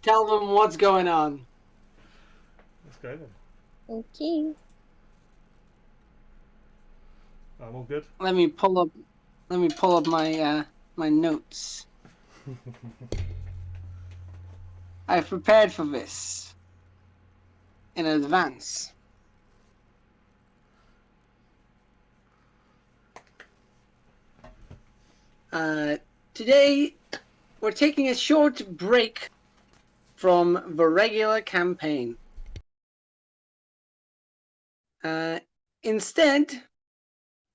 tell them what's going on. Let's go then. Okay. I'm all good. Let me pull up my my notes. I've prepared for this in advance. Today we're taking a short break from the regular campaign. Instead,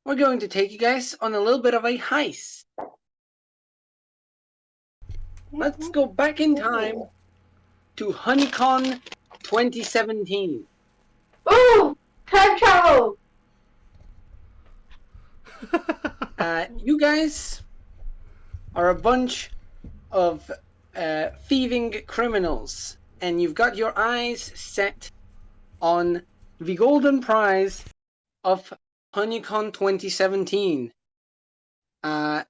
we're going to take you guys on a little bit of a heist. Let's go back in time to HoneyCon 2017. Ooh! Time travel! You guys are a bunch of thieving criminals, and you've got your eyes set on the golden prize of HoneyCon 2017. A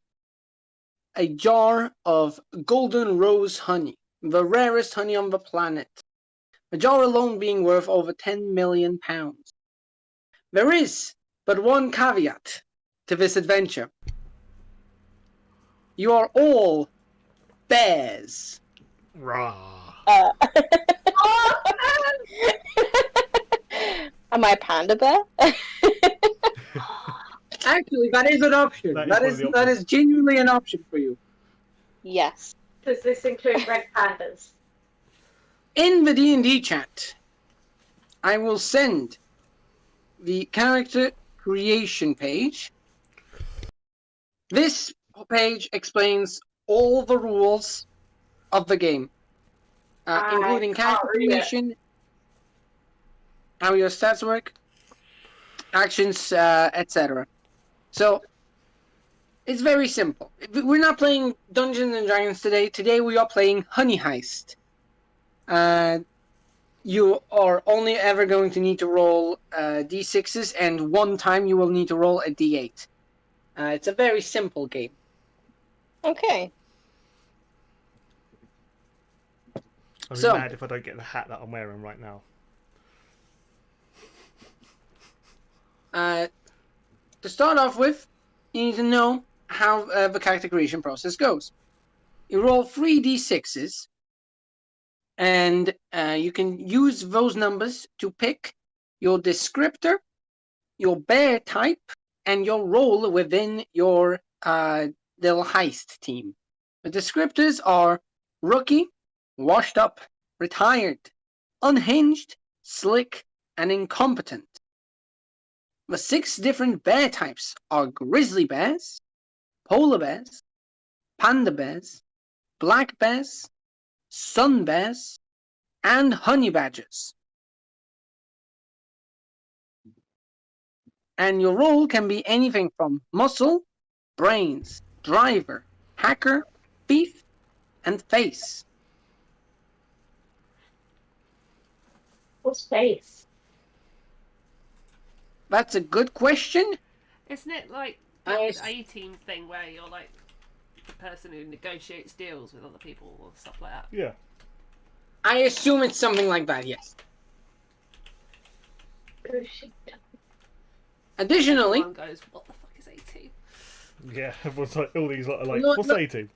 jar of golden rose honey, the rarest honey on the planet. The jar alone being worth over £10 million. There is but one caveat to this adventure. You are all bears. Rah. Am I a panda bear? Actually, that is an option. That is genuinely an option for you. Yes. Does this include red pandas? In the D&D chat, I will send the character creation page. This page explains all the rules of the game, including character creation, how your stats work, actions, etc. So, it's very simple. We're not playing Dungeons and Dragons today. Today we are playing Honey Heist. You are only ever going to need to roll d6s, and one time you will need to roll a d8. It's a very simple game. Okay. I'd be mad if I don't get the hat that I'm wearing right now. To start off with, you need to know how the character creation process goes. You roll 3 d6s, and you can use those numbers to pick your descriptor, your bear type, and your role within your little heist team. The descriptors are rookie, washed up, retired, unhinged, slick, and incompetent. The 6 different bear types are grizzly bears, polar bears, panda bears, black bears, sun bears, and honey badgers. And your role can be anything from muscle, brains, driver, hacker, thief, and face. What's face? That's a good question. Isn't it like the A-team thing where you're like the person who negotiates deals with other people or stuff like that? Yeah. I assume it's something like that, yes. Additionally, everyone goes, what the fuck is A-team? Yeah, everyone's like, all these are like, what's A-team?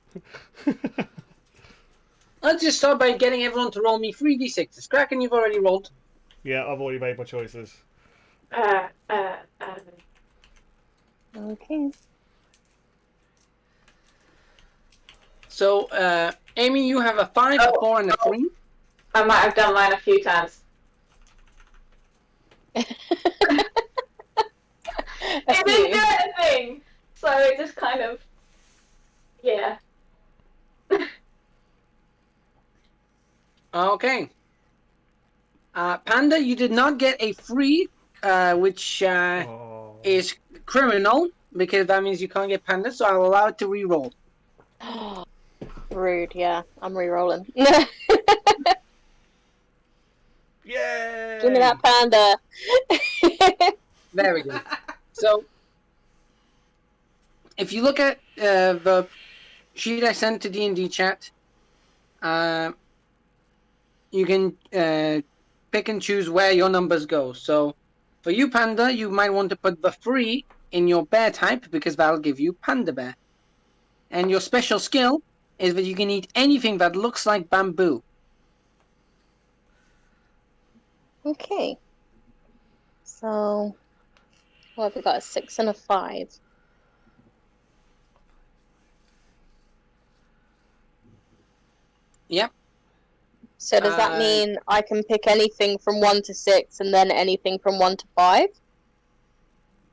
let's just start by getting everyone to roll me 3 d6s. Kraken, you've already rolled. Yeah, I've already made my choices. Okay. So, Amy, you have a 5, a 4, and a 3. I might have done mine a few times. It didn't do anything! So it just kind of... Yeah. Okay. Panda, you did not get a 3, which is criminal, because that means you can't get Panda, so I'll allow it to re-roll. Rude, yeah. I'm re-rolling. Yay! Give me that panda. There we go. So, if you look at the sheet I sent to D&D chat, you can pick and choose where your numbers go. So for you, Panda, you might want to put the 3 in your bear type because that'll give you Panda Bear. And your special skill is that you can eat anything that looks like bamboo. Okay. So, what have we got? A 6 and a 5. Yep. So does that mean I can pick anything from 1 to 6 and then anything from 1 to 5?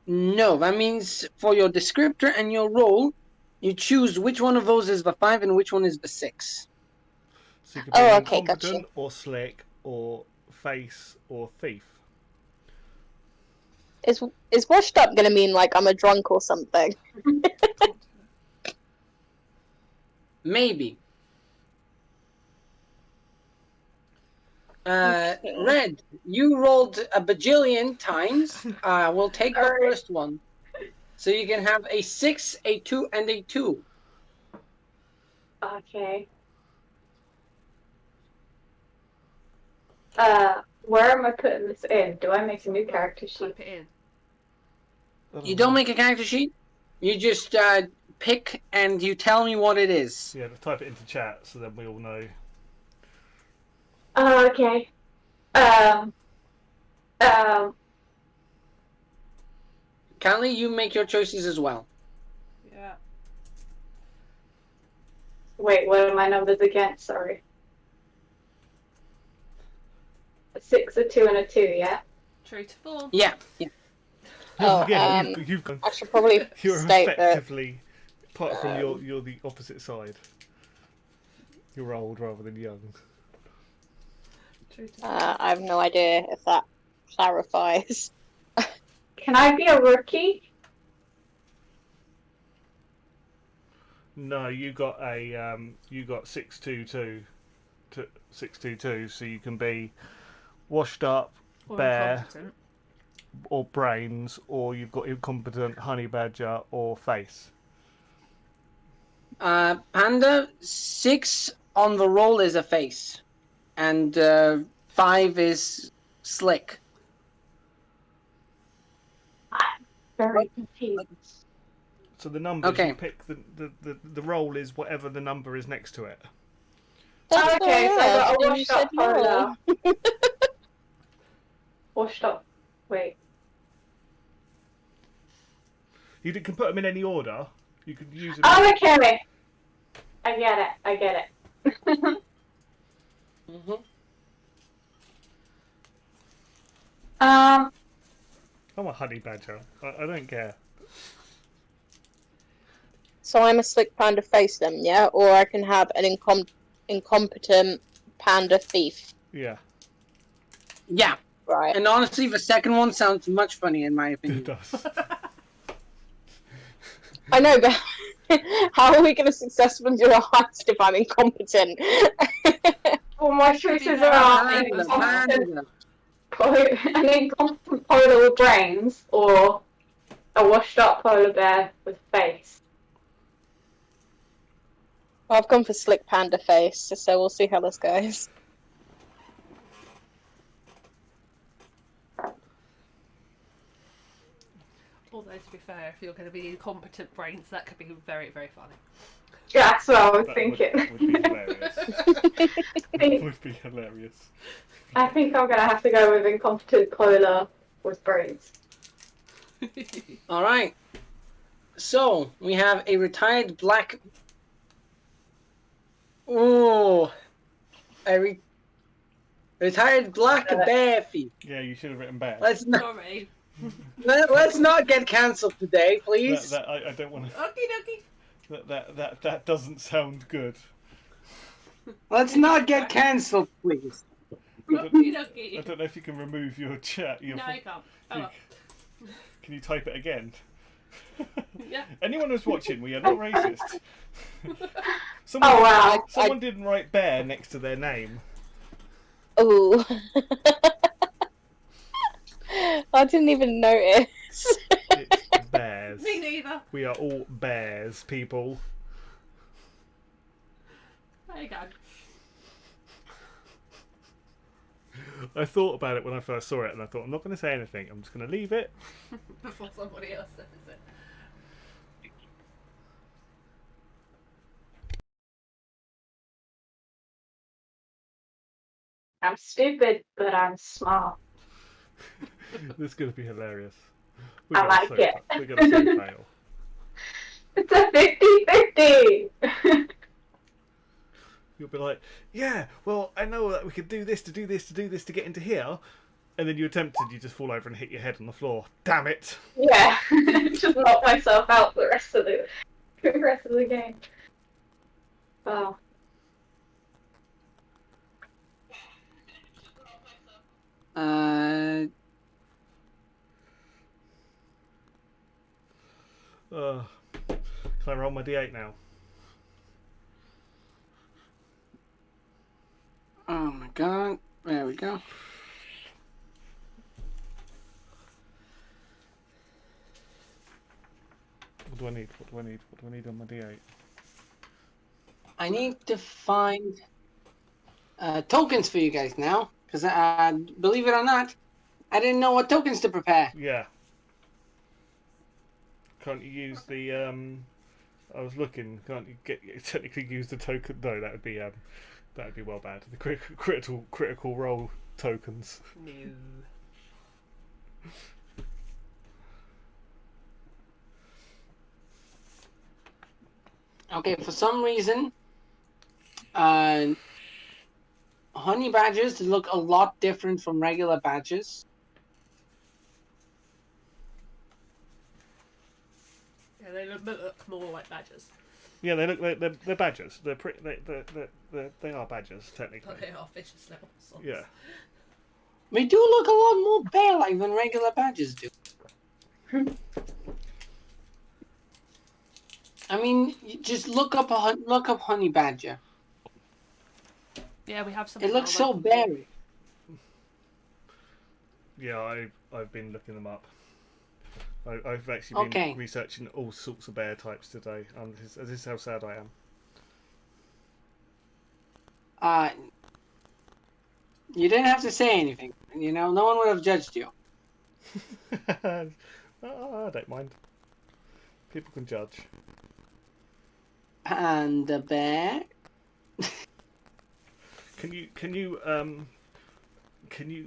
No, that means for your descriptor and your role, you choose which one of those is the 5 and which one is the 6. So you could be okay, incompetent gotcha. or slick or face or thief. Is washed up gonna mean like I'm a drunk or something? Maybe. Red, you rolled a bajillion times. We'll take the first one. So you can have a 6, a 2, and a 2. Okay. Where am I putting this in? Do I make a new character sheet? Type it in. You don't make a character sheet. You just pick and you tell me what it is. Yeah, type it into chat so then we all know. Oh, okay. Callie, you make your choices as well. Yeah. Wait, what are my numbers again? Sorry. A 6, a 2, and a 2, yeah? True to form. Yeah. Oh, yeah, you've gone. I should probably You're state that effectively, apart from you're the opposite side. You're old rather than young. True to form. I have no idea if that clarifies. Can I be a rookie? No, you got 622 to 622, so you can be washed up, Or bear, incompetent. or brains, or you've got incompetent, honey badger, or face. Panda, 6 on the roll is a face. And 5 is slick. I'm very confused. So the numbers Okay. you pick, the roll is whatever the number is next to it. That's Okay, so I got a you washed said up no. polar. Washed up. Wait. You can put them in any order. You could use them. Oh, okay. I get it. Mm-hmm. I'm a honey badger. I don't care. So I'm a slick panda face then, yeah? Or I can have an incompetent panda thief. Yeah, Yeah. Right. And honestly, the second one sounds much funnier in my it opinion. does. I know, but how are we going to successfully do a heist if I'm incompetent? Well, my choices are Panda, an incompetent polar with brains, or a washed up polar bear with face. I've gone for slick panda face, so we'll see how this goes. Although, to be fair, if you're going to be incompetent brains, that could be very, very funny. Yeah, that's what I was That thinking. would be hilarious. I think- Would be hilarious. I think I'm gonna have to go with incompetent polar with brains. All right. So we have a retired black. Ooh, retired black bear thief. Yeah, you should have written bear. Let's not Sorry. let's not get cancelled today, please. I don't want to. Okie dokie. That doesn't sound good. Let's not get cancelled, please. Okie I dokie. don't know if you can remove your chat. No, you can't. Oh, well. Can you type it again? Yeah. Anyone who's watching, we are not racist. Oh wow! Someone didn't write bear next to their name. Ooh. I didn't even notice. It's bears. Me neither. We are all bears, people. There you go. I thought about it when I first saw it, and I thought, I'm not going to say anything. I'm just going to leave it. Before somebody else says it. I'm stupid, but I'm smart. This is going to be hilarious. I like it. We're going to so fail. It's a 50-50. You'll be like, yeah, well, I know that we could do this to do this to do this to get into here. And then you attempted, you just fall over and hit your head on the floor. Damn it. Yeah, just knock myself out for the rest of the game. Wow. Can I roll my D8 now? Oh my god. There we go. What do I need? What do I need? What do I need on my D8? I need to find tokens for you guys now. Because, believe it or not, I didn't know what tokens to prepare. Yeah. Can't you use the I was looking. Can't you technically use the token? No, that would be well bad. The critical role tokens. No. Okay, for some reason, honey badges look a lot different from regular badges. Yeah, they look more like badgers. Yeah, they look like they're badgers. They are badgers technically. But they are vicious little sods. Yeah. They do look a lot more bear-like than regular badges do. I mean, you just look up honey badger. Yeah, we have some. It looks so berry. Yeah, I've been looking them up. I've actually been researching all sorts of bear types today. This is how sad I am. You didn't have to say anything. You know, no one would have judged you. I don't mind. People can judge. And the bear. Can you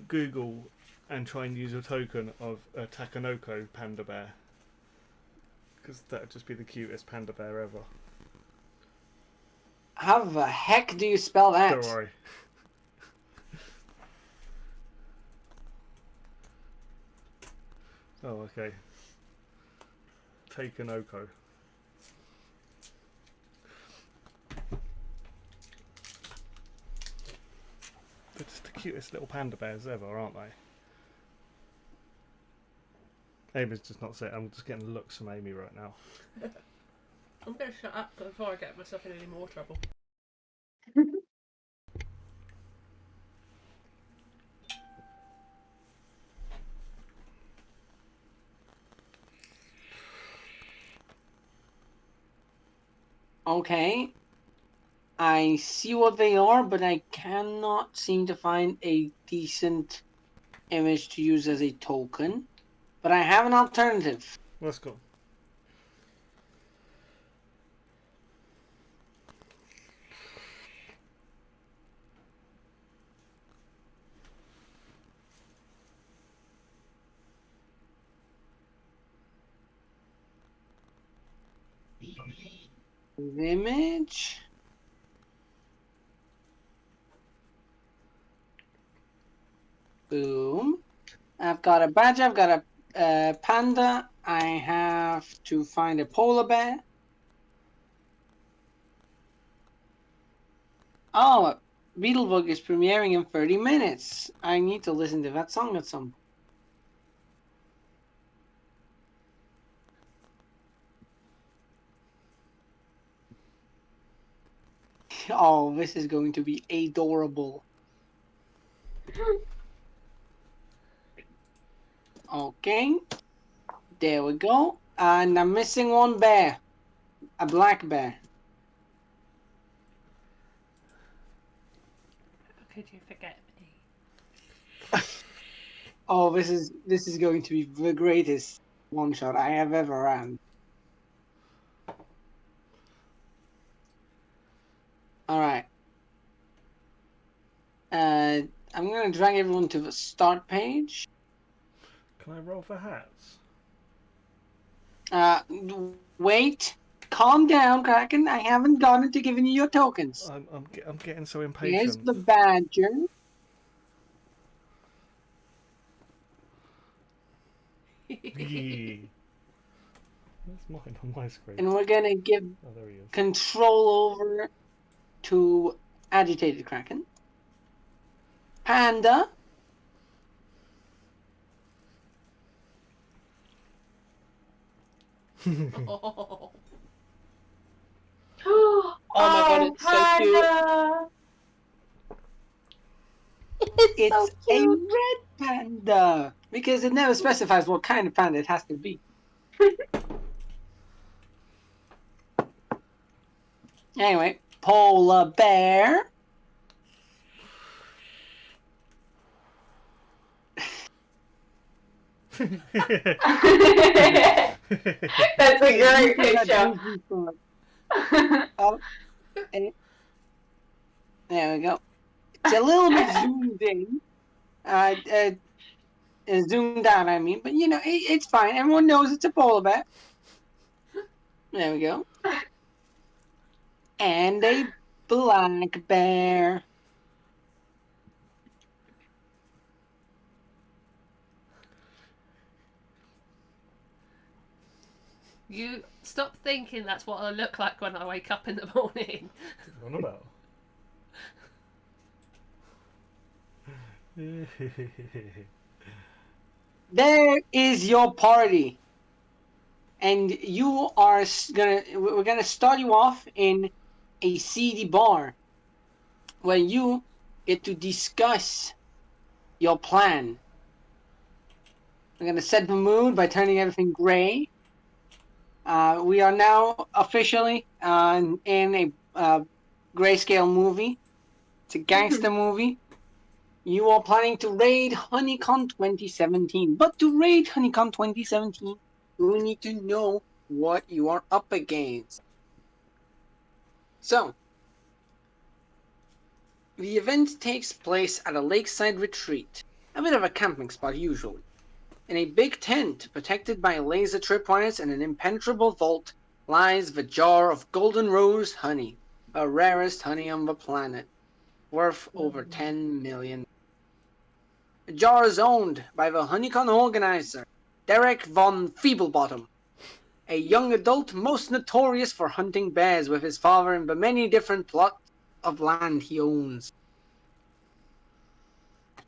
Google and try and use a token of a Takanoko panda bear? Because that would just be the cutest panda bear ever. How the heck do you spell that? Don't worry. Oh, okay. Takanoko. They're just the cutest little panda bears ever, aren't they? Amy's just not saying. I'm just getting looks from Amy right now. I'm going to shut up before I get myself in any more trouble. Okay. I see what they are, but I cannot seem to find a decent image to use as a token. But I have an alternative. Let's go. Image. Boom. I've got a badge. I've got a panda. I have to find a polar bear. Oh, Beetlebug is premiering in 30 minutes. I need to listen to that song at some point. Oh, this is going to be adorable. Okay. There we go. And I'm missing one bear. A black bear. How could you forget me? Oh, this is going to be the greatest one shot I have ever ran. All right. I'm gonna drag everyone to the start page. Can I roll for hats? Wait. Calm down, Kraken. I haven't gotten to giving you your tokens. I'm getting so Here's impatient. the badger. Yee. Where's mine on my screen? And we're gonna give Oh, there he is. control over to agitated Kraken. Panda. Oh. Oh my god, it's so cute. Panda! It's so a cute. red panda because it never specifies what kind of panda it has to be. Anyway, polar bear. That's a great picture. Oh, and there we go. It's a little bit zoomed in, zoomed out. I mean, but you know, it's fine. Everyone knows it's a polar bear. There we go. And a black bear. You stop thinking that's what I look like when I wake up in the morning. What about? There is your party. And you are we're gonna start you off in a seedy bar where you get to discuss your plan. We're gonna set the mood by turning everything gray. We are now officially in a grayscale movie. It's a gangster movie. You are planning to raid HoneyCon 2017. But to raid HoneyCon 2017, you need to know what you are up against. So, the event takes place at a lakeside retreat, a bit of a camping spot usually. In a big tent, protected by laser tripwires and an impenetrable vault, lies the jar of golden rose honey, the rarest honey on the planet, worth over 10 million. The jar is owned by the HoneyCon organizer, Derek von Feeblebottom, a young adult most notorious for hunting bears with his father in the many different plots of land he owns.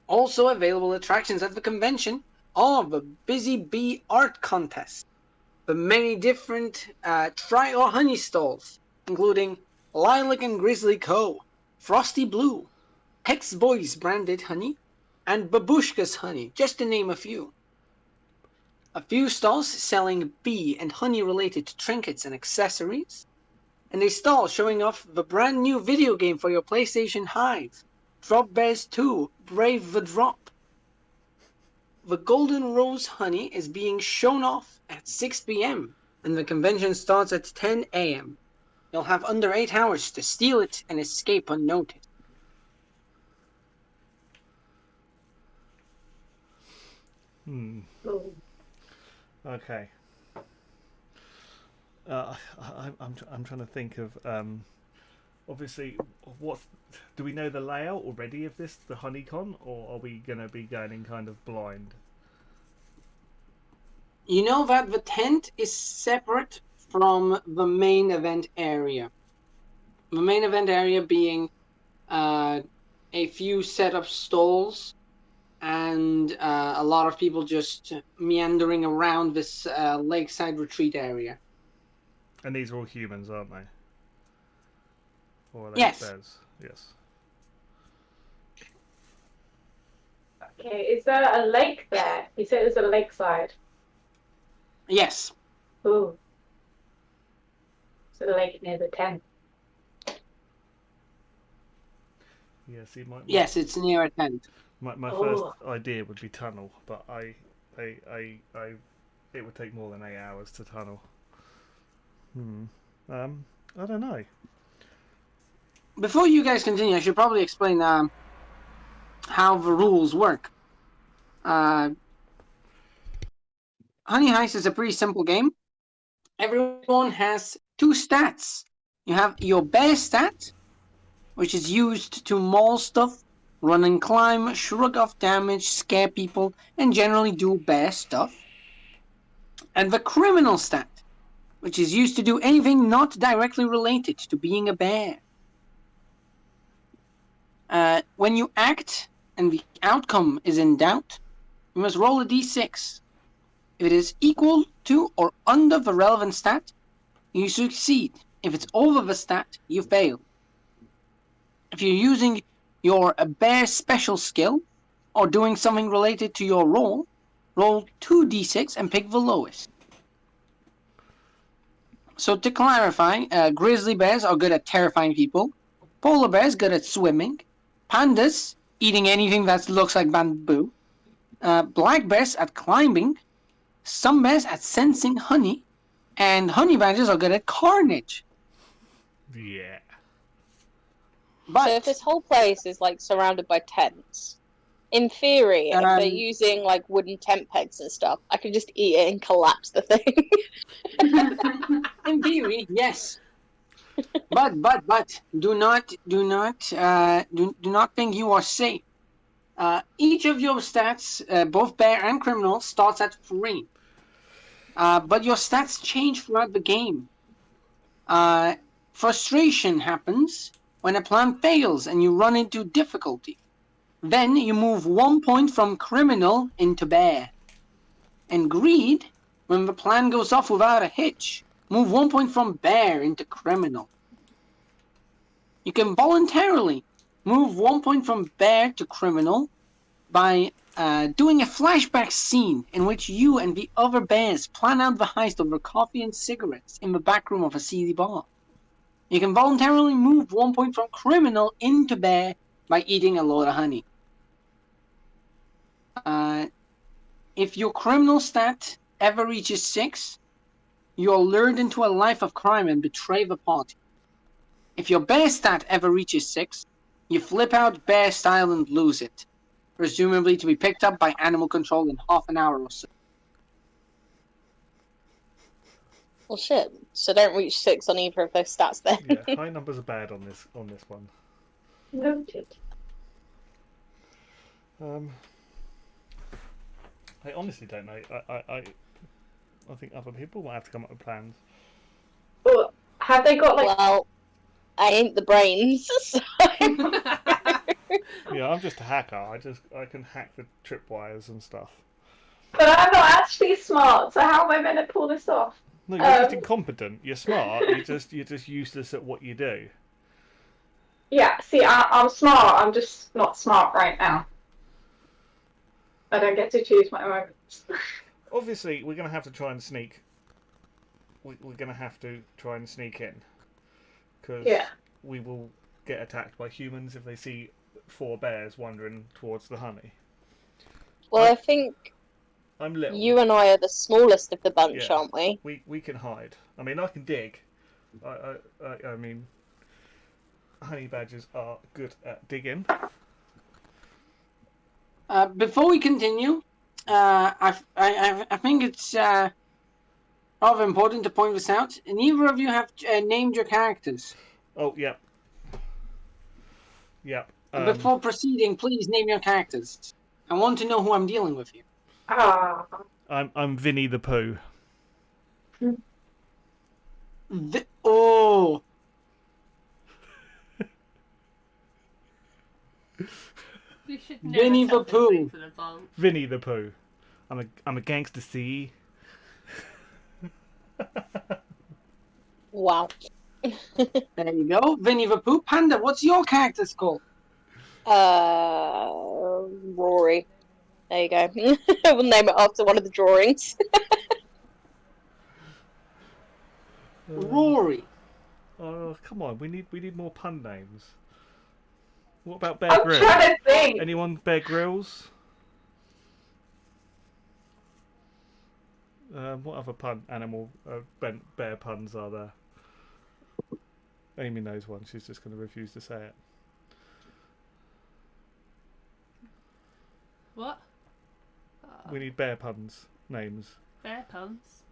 Also available attractions at the convention are the Busy Bee Art Contest, the many different Try or Honey stalls, including Lilac and Grizzly Co., Frosty Blue, Hex Boys branded honey, and Babushka's honey, just to name a few. A few stalls selling bee and honey related trinkets and accessories, and a stall showing off the brand new video game for your PlayStation Hive, Drop Bears 2 Brave the Drop. The Golden Rose honey is being shown off at 6 p.m. and the convention starts at 10 a.m. You'll have under 8 hours to steal it and escape unnoticed. Okay. I'm trying to think of obviously do we know the layout already of this, the HoneyCon, or are we going to be going in kind of blind? You know that the tent is separate from the main event area. The main event area being a few set of stalls and a lot of people just meandering around this lakeside retreat area. And these are all humans, aren't they? Or are they Yes. bears? Yes. Okay, is there a lake there? You said it was a lakeside. Yes. Ooh. So the lake near the tent. Yes, Yes, it's near a tent. My first Oh. idea would be tunnel, but it would take more than 8 hours to tunnel. I don't know. Before you guys continue, I should probably explain how the rules work. Honey Heist is a pretty simple game. Everyone has 2 stats. You have your bear stat, which is used to maul stuff, run and climb, shrug off damage, scare people, and generally do bear stuff. And the criminal stat, which is used to do anything not directly related to being a bear. When you act and the outcome is in doubt, you must roll a d6. If it is equal to or under the relevant stat, you succeed. If it's over the stat, you fail. If you're using your bear special skill or doing something related to your roll 2d6 and pick the lowest. So to clarify, grizzly bears are good at terrifying people, polar bears good at swimming, pandas eating anything that looks like bamboo, black bears at climbing, some bears at sensing honey, and honey badgers are good at carnage. Yeah. But So if this whole place is like surrounded by tents, in theory, if they're using like wooden tent pegs and stuff, I could just eat it and collapse the thing. in theory, yes. but do not think you are safe. Each of your stats, both bear and criminal, starts at 3. But your stats change throughout the game. Frustration happens when a plan fails and you run into difficulty. Then you move 1 point from criminal into bear. And greed, when the plan goes off without a hitch, move 1 point from bear into criminal. You can voluntarily move 1 point from bear to criminal by doing a flashback scene in which you and the other bears plan out the heist over coffee and cigarettes in the back room of a seedy bar. You can voluntarily move 1 point from criminal into bear by eating a load of honey. If your criminal stat ever reaches 6, you are lured into a life of crime and betray the party. If your bear stat ever reaches 6, you flip out bear style and lose it, presumably to be picked up by animal control in half an hour or so. Well, shit. So don't reach 6 on either of those stats then. Yeah, high numbers are bad on this one. Noted. I honestly don't know. I think other people might have to come up with plans. Well, have they got like? Well, I ain't the brains. So... Yeah, I'm just a hacker. I can hack the tripwires and stuff. But I'm not actually smart, so how am I meant to pull this off? No, you're just incompetent. You're smart. You're just useless at what you do. Yeah, see, I'm smart. I'm just not smart right now. I don't get to choose my moments. Obviously, we're going to have to try and sneak. We're going to have to try and sneak in. Because we will get attacked by humans if they see 4 bears wandering towards the honey. Well, I think I'm little. you and I are the smallest of the bunch, aren't we? We can hide. I mean, I can dig. I mean, honey badgers are good at digging. Before we continue, I think it's rather important to point this out. Neither of you have named your characters. Oh, yep. Yep. Before proceeding, please name your characters. I want to know who I'm dealing with here. I'm Vinny the Pooh. Oh. You should never Vinny tell the Pooh. things in advance. Vinny the Pooh. I'm a gangster, see? Wow. There you go. Vinny the Pooh. Panda, what's your character's called? Rory. There you go. We'll name it after one of the drawings. Rory. Oh, come on. We need more pun names. What about Bear Grylls? I'm trying to think. Anyone Bear Grylls? What other bear puns are there? Amy knows one. She's just going to refuse to say it. What? We need bear puns names. Bear puns.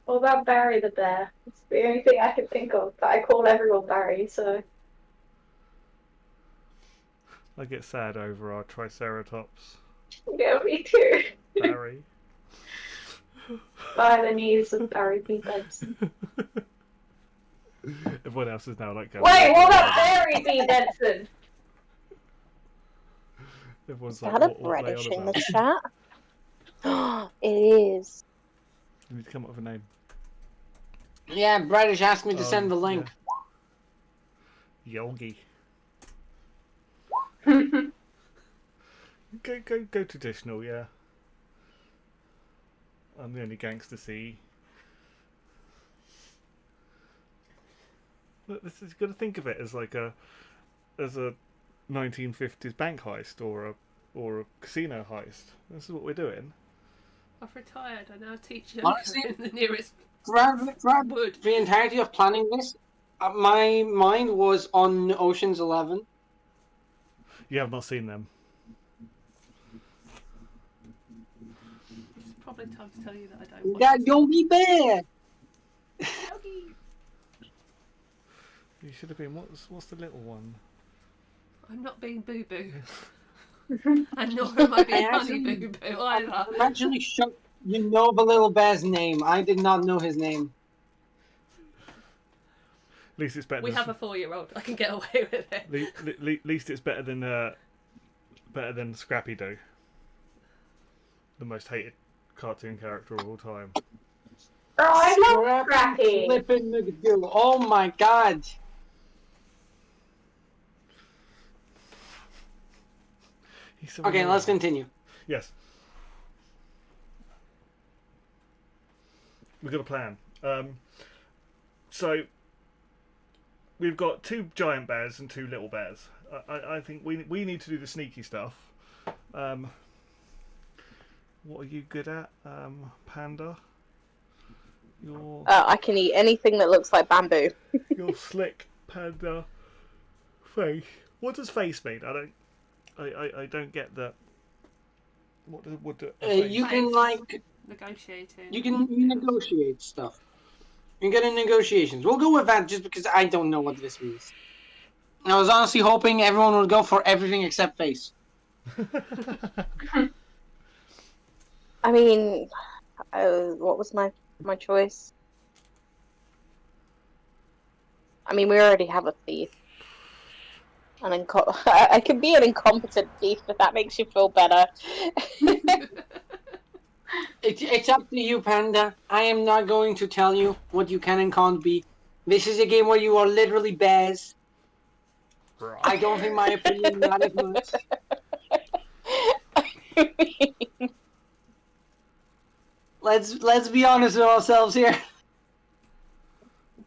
What about Barry the bear? It's the only thing I can think of, but I call everyone Barry, so... I get sad over our Triceratops. Yeah, me too. Barry. By the knees of Barry B. Benson. Everyone else is now like... Wait, what about Barry B. Benson? Everyone's Is like, that a what are they British on in the about? chat? It is. You need to come up with a name. Yeah, British asked me to send the link. Yeah. Yogi. Go traditional, yeah. I'm the only gangster C. Look, this is, you've got to think of it as like a 1950s bank heist or a casino heist. This is what we're doing. I've retired. I now teach Honestly, in the nearest throughout wood. the entirety of planning this, my mind was on Ocean's 11. You have not seen them. It's probably time to tell you that I don't watch That Yogi Bear! Yogi. You should have been. What's the little one? I'm not being boo boo. And nor am I being I honey actually- boo boo either. I'm actually shocked you know the little bear's name. I did not know his name. At least it's better. We have a 4-year-old. I can get away with it. At least it's better than Scrappy Doo, the most hated cartoon character of all time. Oh, I love Scrappy. Flippin' McDoo. Oh my god. He's so Okay, annoying. let's continue. Yes. We've got a plan. So we've got 2 giant bears and 2 little bears. I think we need to do the sneaky stuff. What are you good at, Panda? I can eat anything that looks like bamboo. Your slick panda face. What does face mean? I don't get that. What do You can like Negotiating. you can negotiate stuff. You get in negotiations. We'll go with that just because I don't know what this means. I was honestly hoping everyone would go for everything except face. I mean, what was my choice? I mean, we already have a thief. I could be an incompetent thief if that makes you feel better. It's up to you, Panda. I am not going to tell you what you can and can't be. This is a game where you are literally bears. I don't think my opinion matters much. Let's be honest with ourselves here.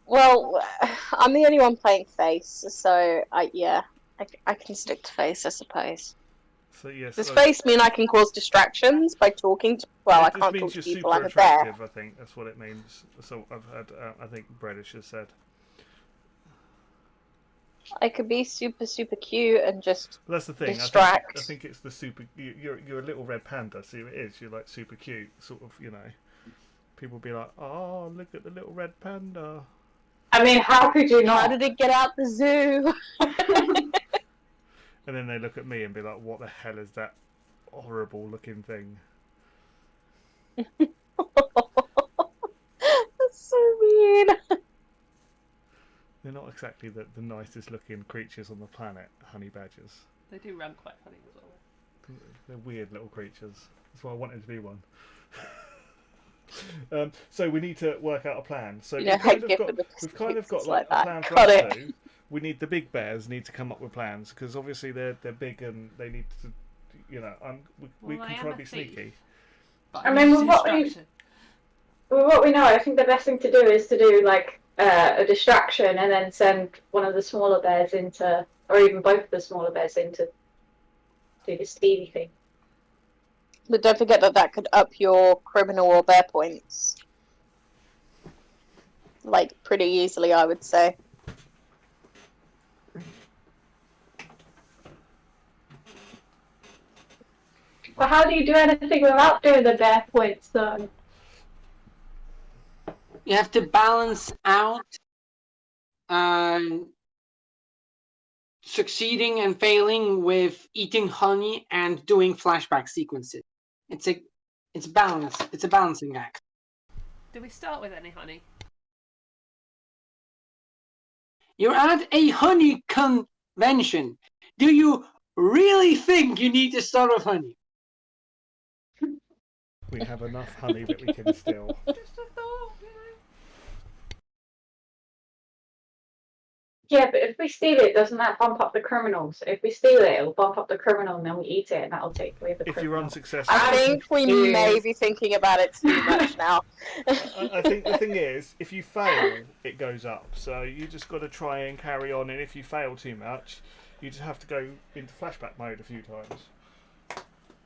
Well, I'm the only one playing face, so I can stick to face, I suppose. So yes. Does face mean I can cause distractions by talking to... Well, I it just can't means talk to you're people, super I'm a bear. attractive, I think that's what it means. So I've heard. I think British has said. I could be super, super cute and just Well, that's the thing. distract. I think it's the super. You're a little red panda, so it is. You're like super cute, sort of. You know, people be like, "Oh, look at the little red panda." I mean, how could you How not? did it get out the zoo? And then they look at me and be like, "What the hell is that horrible looking thing?" That's so mean. They're not exactly the nicest looking creatures on the planet, honey badgers. They do run quite funny as well. They're weird little creatures. That's why I wanted to be one. So we need to work out a plan. So You know, we've kind of got like like a that. plan for Got us it. two. We need the big bears need to come up with plans because obviously they're big and they need to, you know, we Well, I can am try a and be thief. sneaky. But I mean, use with what we- distraction. Well, what we know, I think the best thing to do is to do like a distraction and then send one of the smaller bears into, or even both of the smaller bears into do the Stevie thing. But don't forget that could up your criminal or bear points. Like, pretty easily, I would say. But how do you do anything without doing the bear points, though? You have to balance out succeeding and failing with eating honey and doing flashback sequences. It's balance. It's a balancing act. Do we start with any honey? You're at a honey convention. Do you really think you need to start with honey? We have enough honey that we can steal. Just a thought, you know. Yeah, but if we steal it, doesn't that bump up the criminals? If we steal it, it'll bump up the criminal, and then we eat it, and that'll take away the criminal. If you're unsuccessful... I think we may be thinking about it too much now. I think the thing is, if you fail, it goes up. So you just got to try and carry on, and if you fail too much, you just have to go into flashback mode a few times.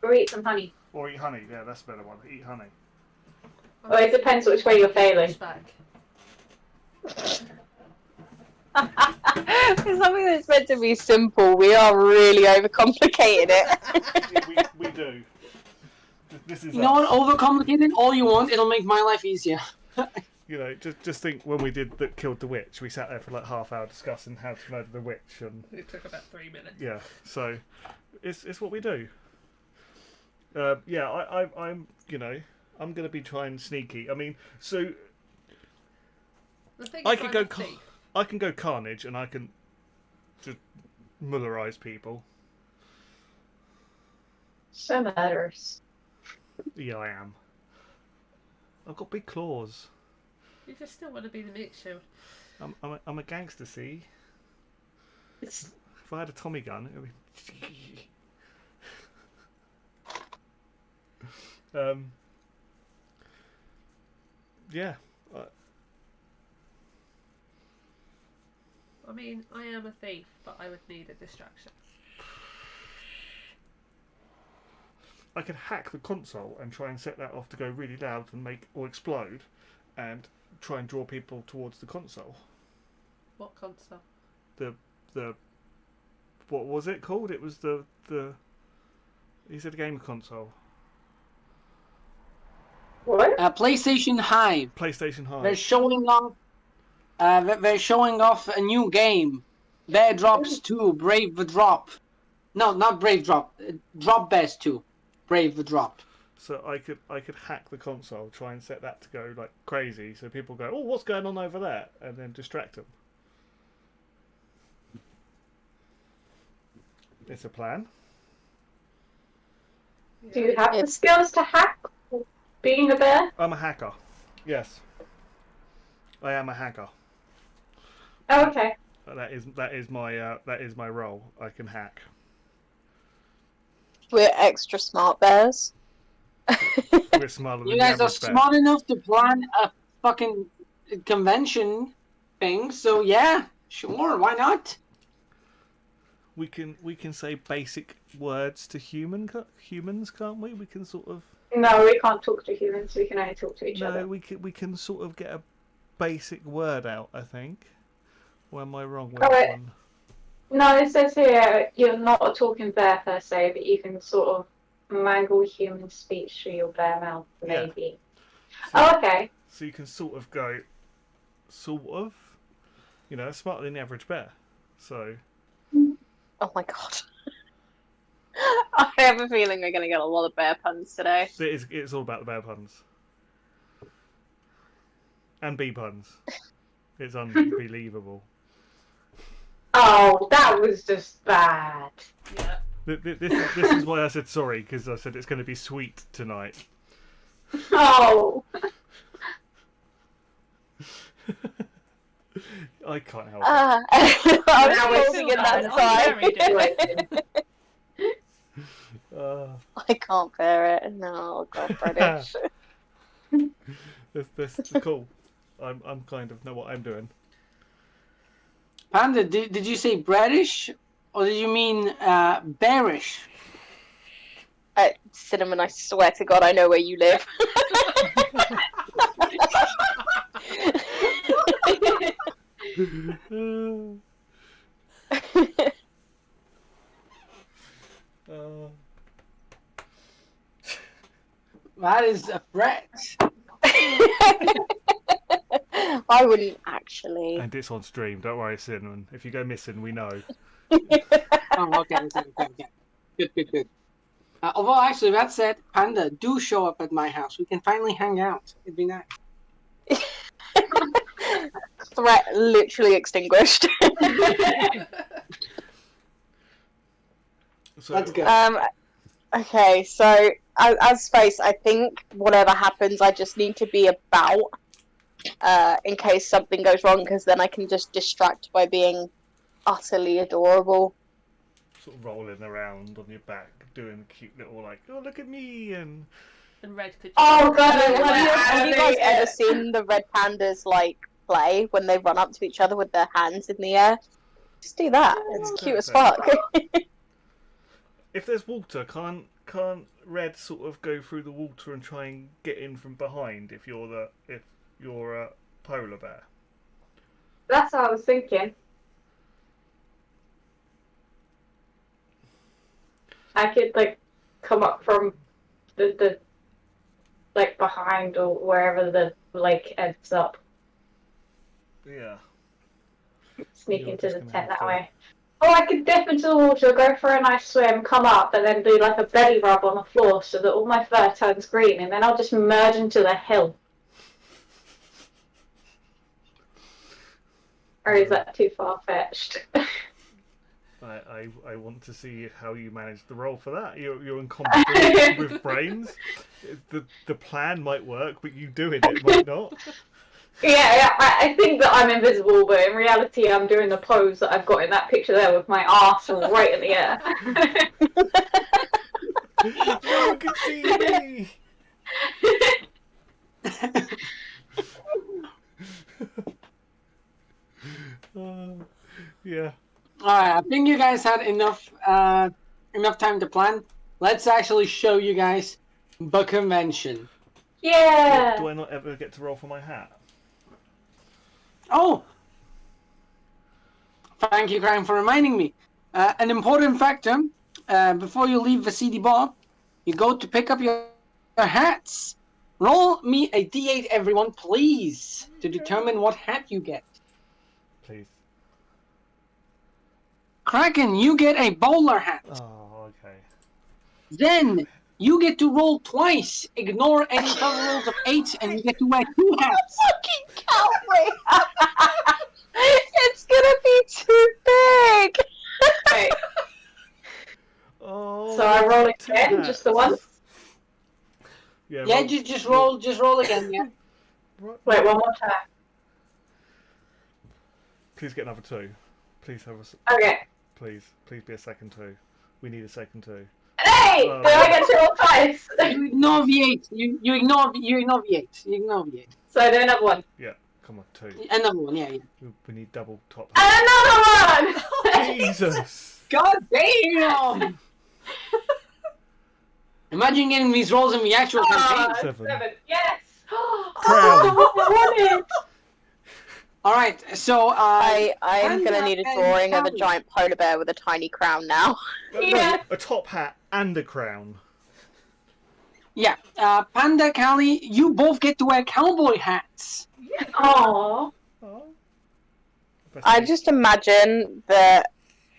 Or eat some honey. Or eat honey, yeah, that's a better one. Eat honey. Well, it depends which way you're failing. For something that's meant to be simple, we are really overcomplicating it. Yeah, we do. This is Not overcomplicate it. All you want, it'll make my life easier. You know, just think when we killed the witch, we sat there for like half hour discussing how to murder the witch, and It took about 3 minutes. yeah, so it's what we do. Yeah, I'm I'm gonna be trying sneaky. I mean, so The thing I is, could I'm go a thief. I can go carnage, and I can just mullerize people. So murderous. Yeah, I am. I've got big claws. You just still want to be the meat shield. I'm a gangster, see? If I had a Tommy gun, it would be... yeah. I mean, I am a thief, but I would need a distraction. I could hack the console and try and set that off to go really loud and make or explode, and try and draw people towards the console. What console? The what was it called? It was the he said game console. What? PlayStation Hive. PlayStation Hive. They're showing off. They're showing off a new game. Bear Drops 2. Brave the Drop. No, not Brave Drop. Drop Bears 2. Brave the Drop. So I could hack the console, try and set that to go like crazy, so people go, "Oh, what's going on over there?" and then distract them. It's a plan. Do you have the skills to hack being a bear? I'm a hacker. Yes, I am a hacker. Oh, okay. That is my role. I can hack. We're extra smart bears. We're smarter than You guys the are average bear. smart enough to plan a fucking convention thing, so yeah, sure, why not? We can say basic words to humans, can't we? We can sort of. No, we can't talk to humans. We can only talk to each other. No, we can sort of get a basic word out, I think. Or am I wrong with Oh, that one? No, it says here you're not a talking bear per se, but you can sort of mangle human speech through your bear mouth, maybe. So, Oh, okay. So you can sort of go, smarter than the average bear. So. Oh my god. I have a feeling we're going to get a lot of bear puns today. It's all about the bear puns. And bee puns. It's unbelievable. Oh, that was just bad. Yeah. This is why I said sorry, because I said it's going to be sweet tonight. Oh. I can't help it. I Now was it's holding in that I'm very time. I can't bear it. No, God, British. That's cool. I'm kind of know what I'm doing. Panda, did you say British or did you mean bearish? Cinnamon, I swear to God, I know where you live. That is a threat. I wouldn't actually. And it's on stream. Don't worry, Cinnamon. If you go missing, we know. Oh, okay. Good. Although, actually, that said, Panda, do show up at my house. We can finally hang out. It'd be nice. Threat literally extinguished. So, Let's go. Okay, so as Space, I think whatever happens, I just need to be about in case something goes wrong, because then I can just distract by being utterly adorable. Sort of rolling around on your back, doing cute little like, oh look at me, and Red could. Oh god, Have you guys ever seen the red pandas like play when they run up to each other with their hands in the air? Just do that. It's cute as fuck. if there's water, can't Red sort of go through the water and try and get in from behind if you're a polar bear? That's what I was thinking. I could like come up from the like behind or wherever the lake ends up. Yeah. Sneak You're into just the gonna tent have that to- way. Oh, I could dip into the water, go for a nice swim, come up, and then do like a belly rub on the floor so that all my fur turns green, and then I'll just merge into the hill. Or is that too far-fetched? I want to see how you manage the role for that. You're incompetent with brains. The plan might work, but you doing it might not. Yeah, I think that I'm invisible, but in reality I'm doing the pose that I've got in that picture there with my arse right in the air. No one can see me! Yeah. Alright, I think you guys had enough time to plan. Let's actually show you guys the convention. Yeah! Do I not ever get to roll for my hat? Oh! Thank you, Crime, for reminding me. An important factor, before you leave the CD bar, you go to pick up your hats. Roll me a D8, everyone, please, to determine what hat you get. Please. Kraken, you get a bowler hat. Oh, okay. Then you get to roll twice. Ignore any other rolls of 8, and you get to wear 2 hats. Fucking cowboy! It's gonna be too big! Wait, Oh, so I roll two again, hats. just the one? Yeah, roll- just roll again, yeah. Wait, one more time. Please get another 2. Please have a... Okay. Please be a second 2. We need a second 2. Hey! Oh. Did I get to roll twice? You ignore the 8. You ignore the 8. You ignore the 8. So I do another one. Yeah, come on, 2. Another one, yeah. We need double top And hat. another one! Jesus! God damn! Imagine getting these rolls in the actual campaign. 7. Yes! Crown. Oh, I won it! Alright, so I am Panda gonna need a and drawing of a Callie. giant polar bear with a tiny crown now. No, Yeah. a top hat and a crown. Yeah, Panda, Callie, you both get to wear cowboy hats. Aww. Oh. I just imagine that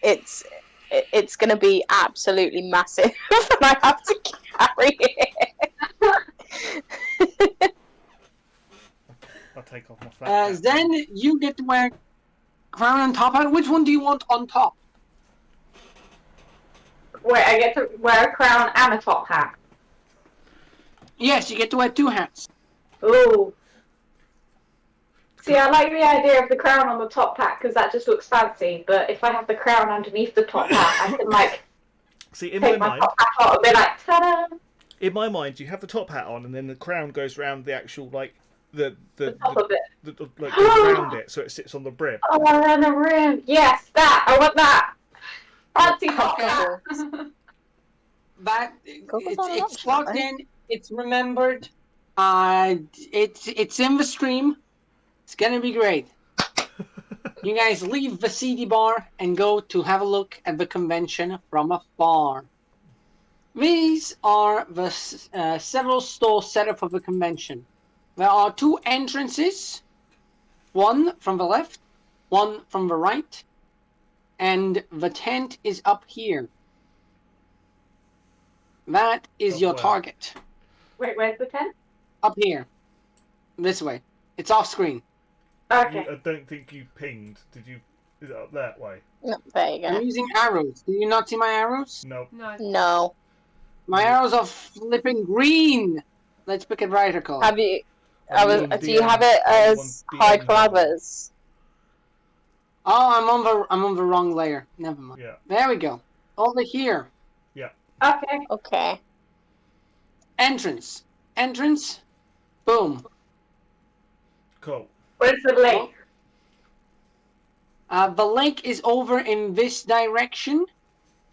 it's gonna be absolutely massive and I have to carry it. I'll take off my flat hat. Then you get to wear crown and top hat. Which one do you want on top? Wait, I get to wear a crown and a top hat. Yes, you get to wear 2 hats. Ooh. See, I like the idea of the crown on the top hat because that just looks fancy. But if I have the crown underneath the top hat, I can like See, in my take my mind, top hat off and be like, ta-da! you have the top hat on, and then the crown goes round the actual like The top of it. Like goes around it, so it sits on the brim. Oh, on the rim. Yes, that. I want that. Fancy top Okay. hat. But Google's not an it's option, plugged though. in. It's remembered. It's in the stream. It's gonna be great. You guys leave the CD bar and go to have a look at the convention from afar. These are the several stalls set up for the convention. There are 2 entrances, one from the left, one from the right, and the tent is up here. That is your where? target. Wait, where's the tent? Up here. This way. It's off screen. Okay. I don't think you pinged. Did you? Is it up that way? No, there you I'm go. using arrows. Do you not see my arrows? No. No. No. My arrows are flipping green. Let's pick a brighter color. Have you? On Do you have it as hide from others? Oh, I'm on the wrong layer. Never mind. Yeah. There we go. Over here. Okay. Okay. Entrance. Entrance. Boom. Cool. Where's the lake? The lake is over in this direction.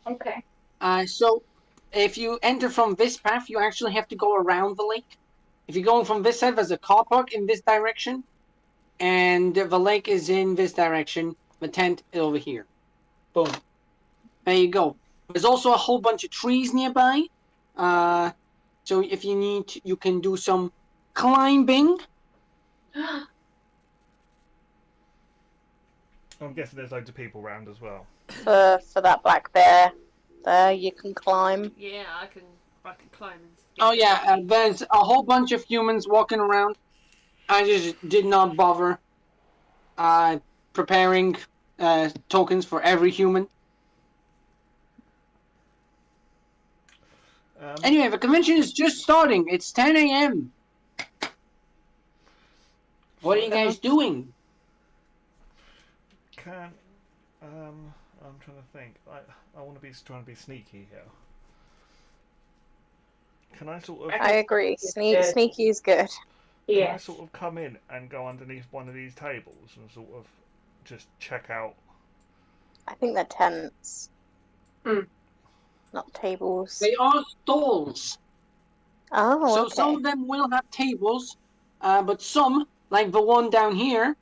Okay. So if you enter from this path, you actually have to go around the lake. If you're going from this side, there's a car park in this direction. And the lake is in this direction. The tent is over here. Boom. There you go. There's also a whole bunch of trees nearby. So if you need to, you can do some climbing. I'm guessing there's loads of people around as well. For that black bear, there you can climb. Yeah, I can climb. And Oh yeah, there's a whole bunch of humans walking around. I just did not bother preparing tokens for every human. Anyway, the convention is just starting. It's 10 a.m. What are you guys doing? I'm trying to think. I want to be trying to be sneaky here. Can I sort of? I agree. Sneaky is good. Can I Yeah. sort of come in and go underneath one of these tables and sort of just check out? I think they're tents, Mm. not tables. They are stalls. Oh, So okay. some of them will have tables, but some, like the one down here,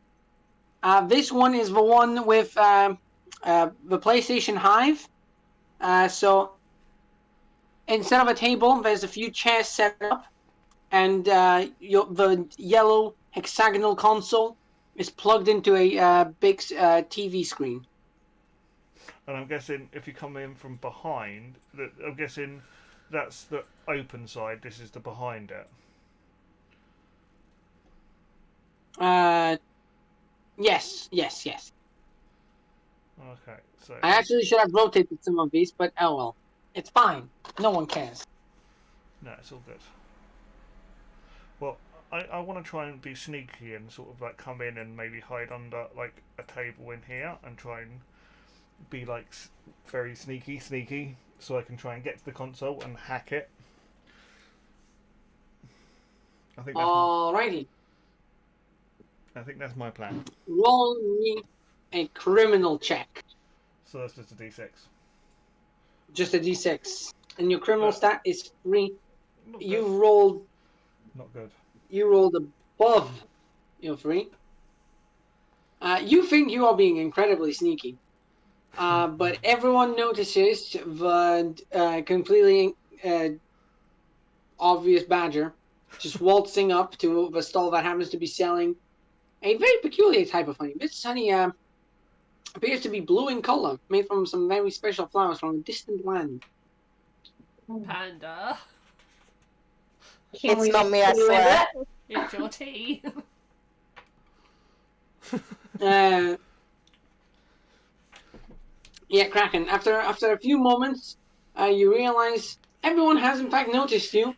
this one is the one with the PlayStation Hive. So instead of a table, there's a few chairs set up, and the yellow hexagonal console is plugged into a big TV screen. And I'm guessing if you come in from behind, I'm guessing that's the open side. This is the behind it. Yes. Okay, so I actually should have rotated some of these, but oh well. It's fine. No one cares. no, it's all good. Well, I want to try and be sneaky and sort of like come in and maybe hide under like a table in here and try and be like very sneaky, so I can try and get to the console and hack it. I think that's my plan. Roll me a criminal check. So that's just a D6. Just a d6. And your criminal stat is 3. Not You good. rolled Not good. above your 3. You think you are being incredibly sneaky. But everyone notices the completely obvious badger just waltzing up to the stall that happens to be selling a very peculiar type of honey. This honey appears to be blue in color, made from some very special flowers from a distant land. Panda, It's not me, I swear. it's your tea. Yeah, Kraken. After a few moments, you realize everyone has in fact noticed you,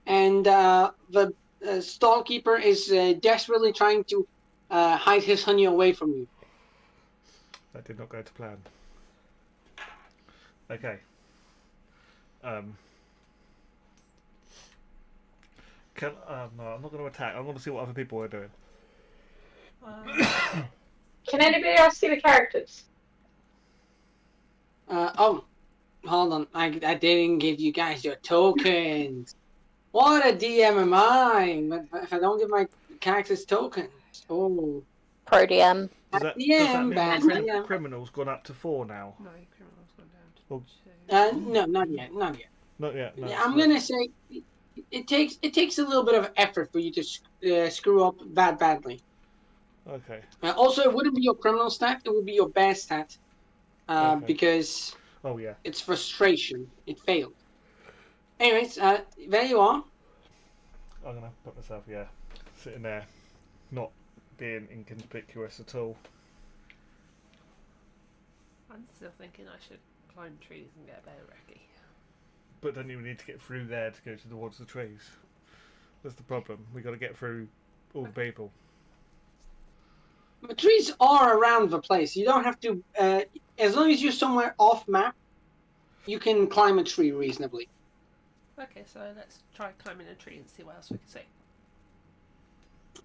and the stall keeper is desperately trying to hide his honey away from you. That did not go to plan. Okay. No, I'm not going to attack. I want to see what other people are doing. Can anybody else see the characters? Oh, hold on. I didn't give you guys your tokens. What a DM am I? If I don't give my characters tokens, oh. Pro DM. Does that DM, mean bad my DM. criminal's gone up to 4 now? No, criminal's gone down to 2. No, not yet. Not yet. No, Yeah, I'm gonna say it takes a little bit of effort for you to screw up badly. Okay. Also, it wouldn't be your criminal stat; it would be your bear stat, Okay. because Oh yeah. it's frustration. It failed. Anyways, there you are. I'm gonna put myself sitting there, not being inconspicuous at all. I'm still thinking I should climb trees and get a better recce. But don't you need to get through there to go towards the trees? That's the problem. We got to get through all the people. The trees are around the place. You don't have to. As long as you're somewhere off map, you can climb a tree reasonably. Okay, so let's try climbing a tree and see what else we can see.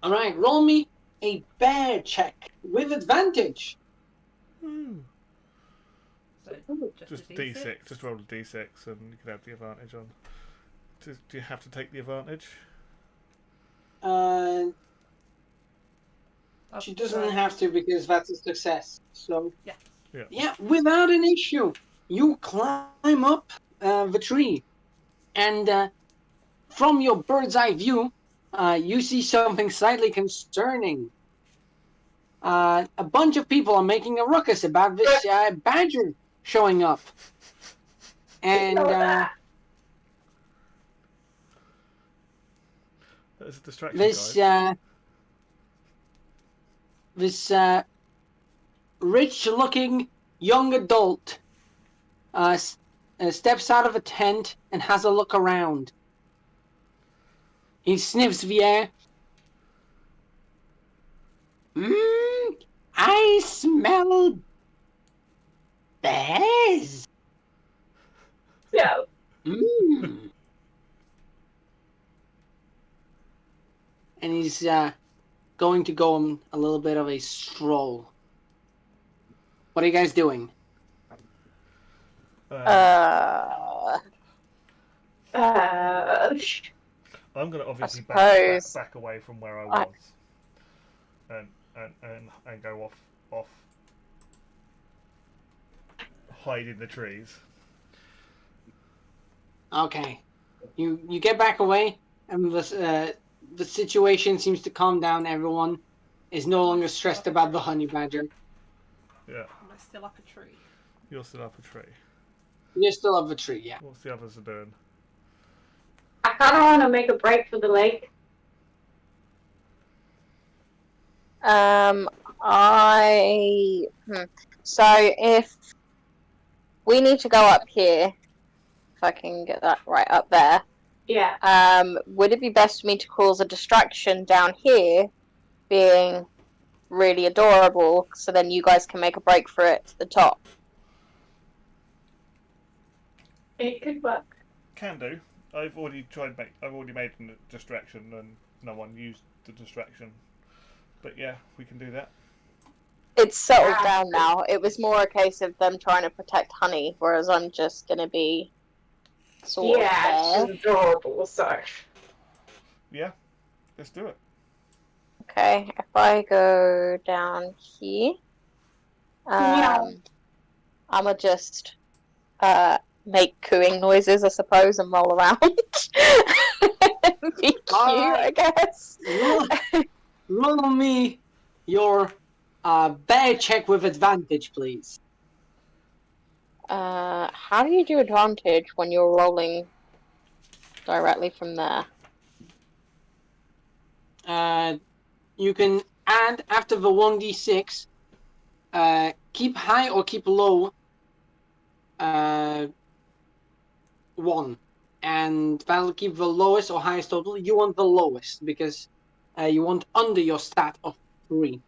All right, roll me a bear check with advantage. So Just a D6. Just roll a D6 and you can have the advantage on. Do you have to take the advantage? She doesn't have to because that's a success. So Yeah. yeah, without an issue, you climb up the tree, and from your bird's eye view, you see something slightly concerning. A bunch of people are making a ruckus about this badger showing up, and That is a distraction, this guys. this rich-looking young adult steps out of a tent and has a look around. He sniffs the air. I smell bears. Yeah. And he's going to go on a little bit of a stroll. What are you guys doing? I'm going to obviously back away from where I was, and go off, hide in the trees. Okay, you get back away, and the situation seems to calm down. Everyone is no longer stressed about the honey badger. Yeah. Am I still up a tree? You're still up a tree. You're still up a tree, yeah. What's the others are doing? I kind of want to make a break for the lake. So if we need to go up here, if I can get that right up there. Yeah. Would it be best for me to cause a distraction down here, being really adorable, so then you guys can make a break for it to the top? It could work. Can do. I've already made a distraction and no one used the distraction. But yeah, we can do that. It's settled down now. It was more a case of them trying to protect Honey, whereas I'm just gonna be sort of there. She's adorable, so. Yeah, let's do it. Okay, if I go down here, I'ma just make cooing noises, I suppose, and roll around. Be cute, I guess. Roll me your bear check with advantage, please. How do you do advantage when you're rolling directly from there? You can add after the 1d6. Keep high or keep low. 1, and that'll keep the lowest or highest total. You want the lowest because you want under your stat of 3.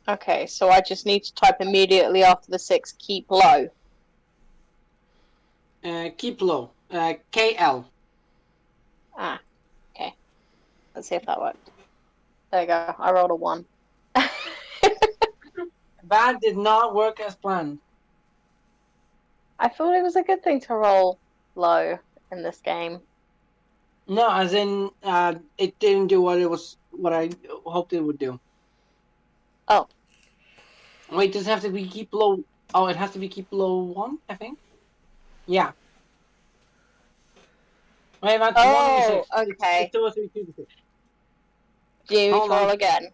Okay, so I just need to type immediately after the 6, keep low. Keep low. KL. Ah, okay. Let's see if that worked. There you go. I rolled a 1. That did not work as planned. I thought it was a good thing to roll low in this game. No, as in, it didn't do what I hoped it would do. Oh. Wait, does it have to be keep below? Oh, it has to be keep below 1, I think. Yeah. Wait, that's 1d6. Okay. It's 2 or 3, 2d6. Do you need Hold to roll on. again?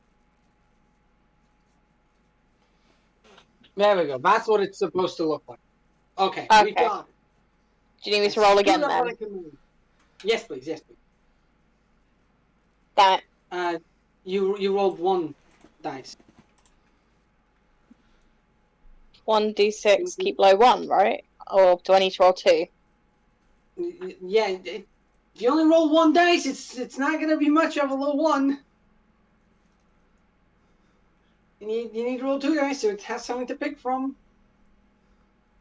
There we go. That's what it's supposed to look like. Okay. Okay. We got it. Do you need me to roll again then? Yes, please. Yes, please. Damn it. You rolled 1 dice. 1d6, keep below 1, right? Or do I need to roll 2? Yeah. If you only roll 1 dice, it's not gonna be much of a low 1. You need to roll 2 dice so it has something to pick from.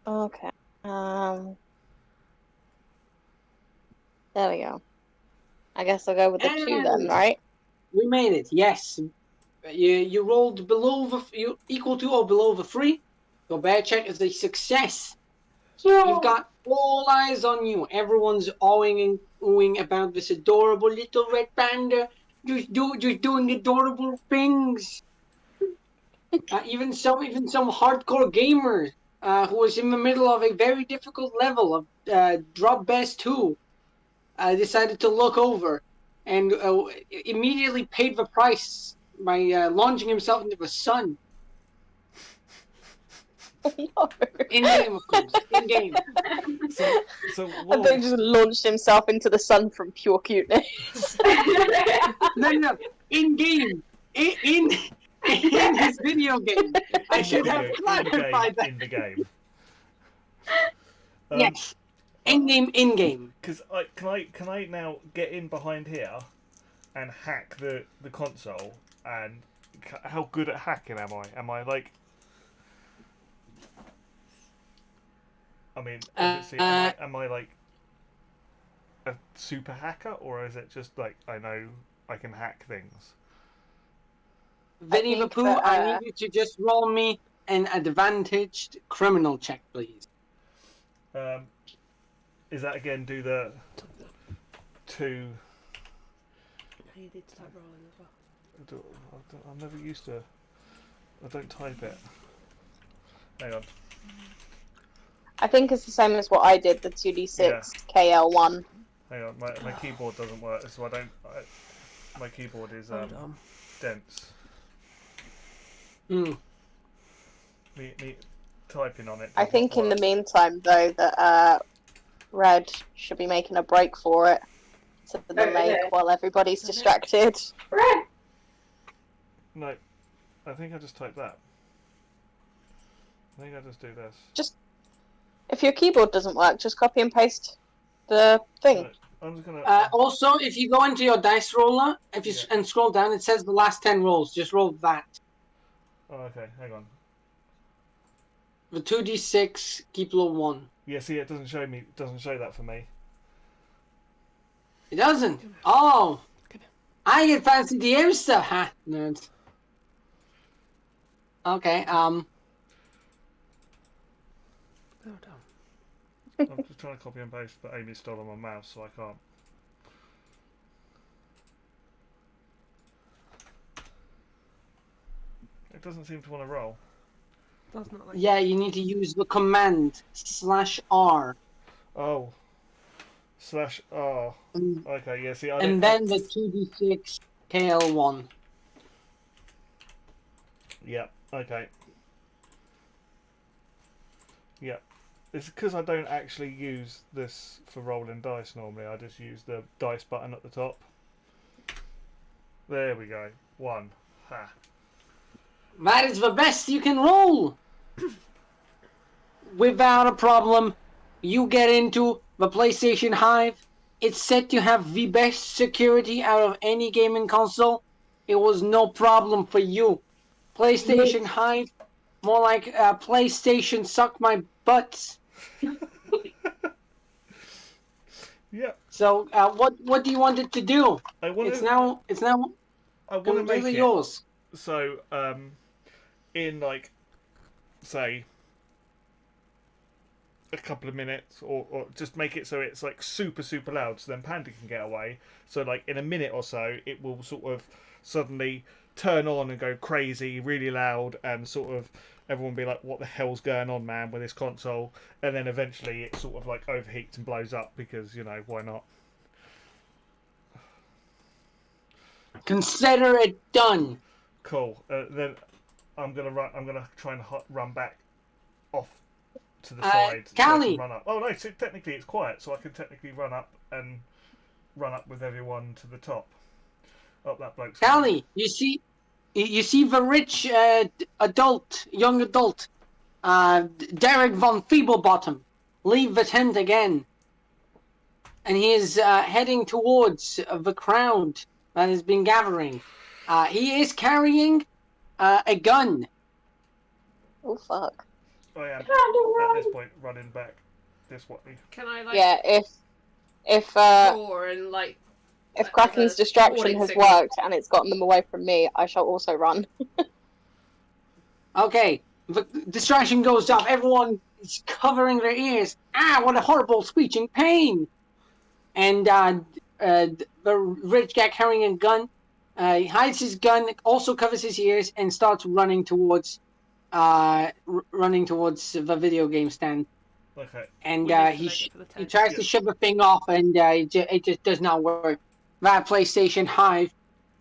Okay. There we go. I guess I'll go with the 2 then, right? We made it. Yes. You rolled you equal to or below the 3. Your bear check is a success. You've got all eyes on you. Everyone's awing and oohing about this adorable little red panda. Just doing adorable things. Even some hardcore gamer who was in the middle of a very difficult level of Drop Best 2 decided to look over and immediately paid the price by launching himself into the sun. No. In game, of course. In game. So And then just launched himself into the sun from pure cuteness. No. In game. In this video game. I should have clarified that. In the game. Yes. In game. Because can I now get in behind here and hack the console? And how good at hacking am I? Am I like? I mean, obviously, am I like a super hacker, or is it just like I know I can hack things? Vinny the Pooh, I need you to just roll me an advantaged criminal check, please. Is that again do the 2? You need to start rolling as well. I'm never used to. I don't type it. Hang on. I think it's the same as what I did, the 2d6 KL1. Hang on, my keyboard doesn't work, so my keyboard is dense. Me typing on it. I think in the meantime, though, that Red should be making a break for it to the lake while everybody's distracted. Red! No, I think I just typed that. I think I just do this. If your keyboard doesn't work, just copy and paste the thing. I'm just gonna. Also, if you go into your dice roller, and scroll down, it says the last 10 rolls. Just roll that. Oh, okay. Hang on. The 2d6, keep below 1. Yeah, see, it doesn't show me. It doesn't show that for me. It doesn't. Oh, I get fancy DM stuff, huh, nerds? Okay. I'm just trying to copy and paste, but Amy's still on my mouse, so I can't. It doesn't seem to want to roll. That's not like Yeah, you need to use the command /R. Oh. /R. Okay, yeah, see, And then the 2d6 KL1. Yeah, okay. Yeah. It's because I don't actually use this for rolling dice normally. I just use the dice button at the top. There we go. 1. Ha. That is the best you can roll. Without a problem, you get into the PlayStation Hive. It's said to have the best security out of any gaming console. It was no problem for you. PlayStation Hive, more like PlayStation suck my butts. Yeah. So, what do you want it to do? I want It's to. now I want to make completely it yours. so. In like, say, a couple of minutes, or just make it so it's like super super loud, so then Panda can get away. So like in a minute or so, it will sort of suddenly turn on and go crazy, really loud, and sort of everyone be like, "What the hell's going on, man, with this console?" And then eventually it sort of like overheats and blows up because why not? Consider it done. Cool. Then I'm gonna run. I'm gonna try and run back off to the Uh, side so I Callie. can run up. Oh no! So technically it's quiet, so I can technically run up with everyone to the top. Oh, that bloke's coming. Callie, you see the rich young adult, Derek von Feeblebottom, leave the tent again, and he is heading towards the crowd that has been gathering. He is carrying a gun. Oh fuck. I am at this point running back this way. Can I like Yeah, if roar and like Kraken's distraction warning has signal? worked and it's gotten them away from me, I shall also run. Okay, the distraction goes off. Everyone is covering their ears. Ah, what a horrible screeching pain! And the rich guy carrying a gun, he hides his gun, also covers his ears, and starts running towards the video game stand. Okay. And We need to make he it for the tent. tries to shove the thing off, and it just does not work. That PlayStation Hive,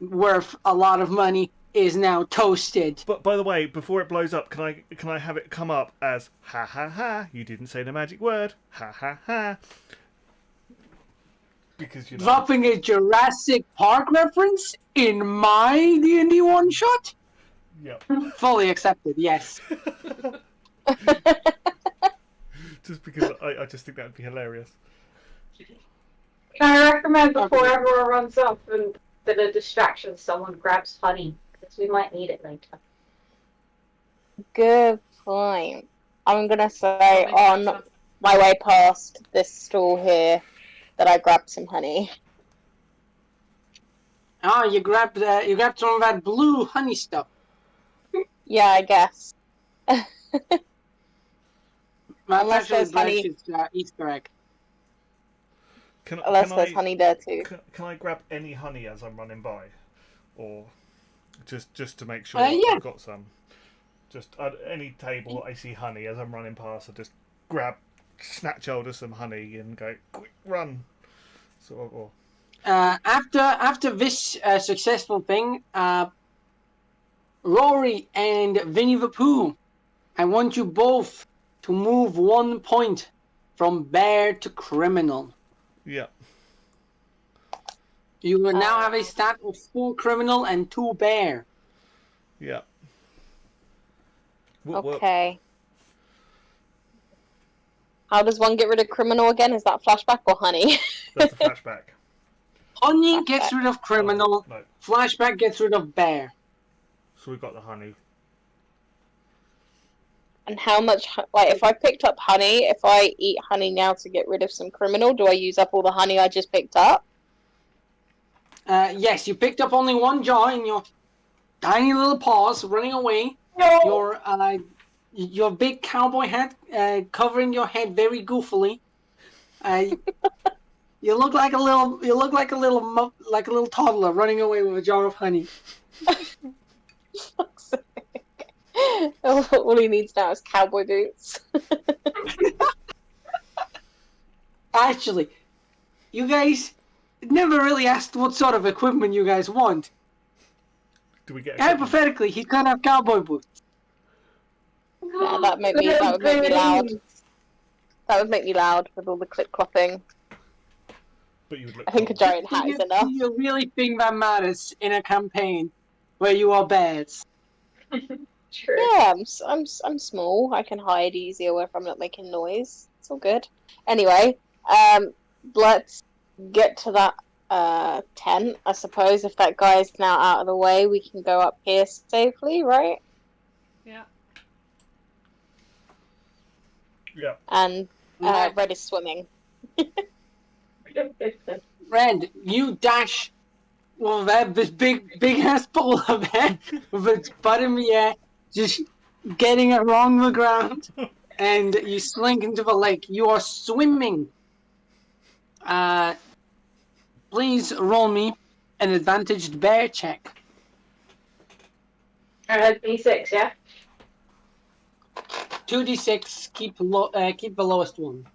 worth a lot of money, is now toasted. But by the way, before it blows up, can I have it come up as ha ha ha? You didn't say the magic word. Ha ha ha. Because Dropping a Jurassic Park reference in my D&D one shot? Yep. Fully accepted, yes. Just because I just think that'd be hilarious. I recommend before everyone runs off and that a distraction, someone grabs honey, because we might need it later. Good point. I'm gonna say on my way past this stall here that I grabbed some honey. Oh, you grabbed some of that blue honey stuff. Yeah, I guess. That's Unless there's honey. Easter egg. Unless there's honey there too. Can I grab any honey as I'm running by, or just to make sure Yeah. I've got some? Just at any table I see honey as I'm running past, I just snatch hold of some honey and go quick run. Or After this successful thing, Rory and Vinny the Pooh, I want you both to move 1 point from bear to criminal. yeah. You will now have a stat of 4 criminal and 2 bear. Yeah. Okay. How does one get rid of criminal again? Is that flashback or honey? That's a flashback. Honey gets rid of criminal. No. Flashback gets rid of bear. So we've got the honey. And how much, like, if I picked up honey, if I eat honey now to get rid of some criminal, do I use up all the honey I just picked up? Yes, you picked up only 1 jaw in your tiny little paws, running away. No! Your big cowboy hat covering your head very goofily. You look like a little toddler running away with a jar of honey. Fuck's sake. All he needs now is cowboy boots. Actually, you guys never really asked what sort of equipment you guys want. Do we get? Hypothetically, he could have cowboy boots. Yeah, that would make me loud. That would make me loud with all the clip-clopping. But you would look I think a cool. giant hat is enough. Do you really think that matters in a campaign where you are bears? True. Yeah, I'm small. I can hide easier if I'm not making noise. It's all good. Anyway, let's get to that tent. I suppose if that guy's now out of the way, we can go up here safely, right? Yeah. Yeah. And Red is swimming. Red, you dash with that this big ass pole of hair with its butt in the air, just getting along the ground, and you slink into the lake. You are swimming. Please roll me an advantaged bear check. I had D6, yeah? 2d6, keep the lowest one.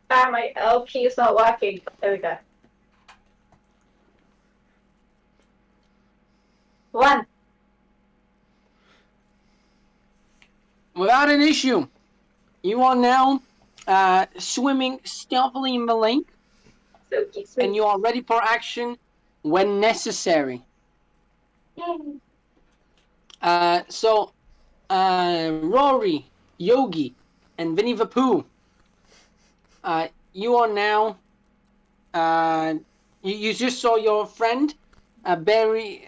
Ah, my L key is not working. There we go. 1. Without an issue, you are now swimming stealthily in the lake, So sweet. and you are ready for action when necessary. Yay. So, Rory, Yogi, and Vinny the Pooh, you are now. You just saw your friend, Barry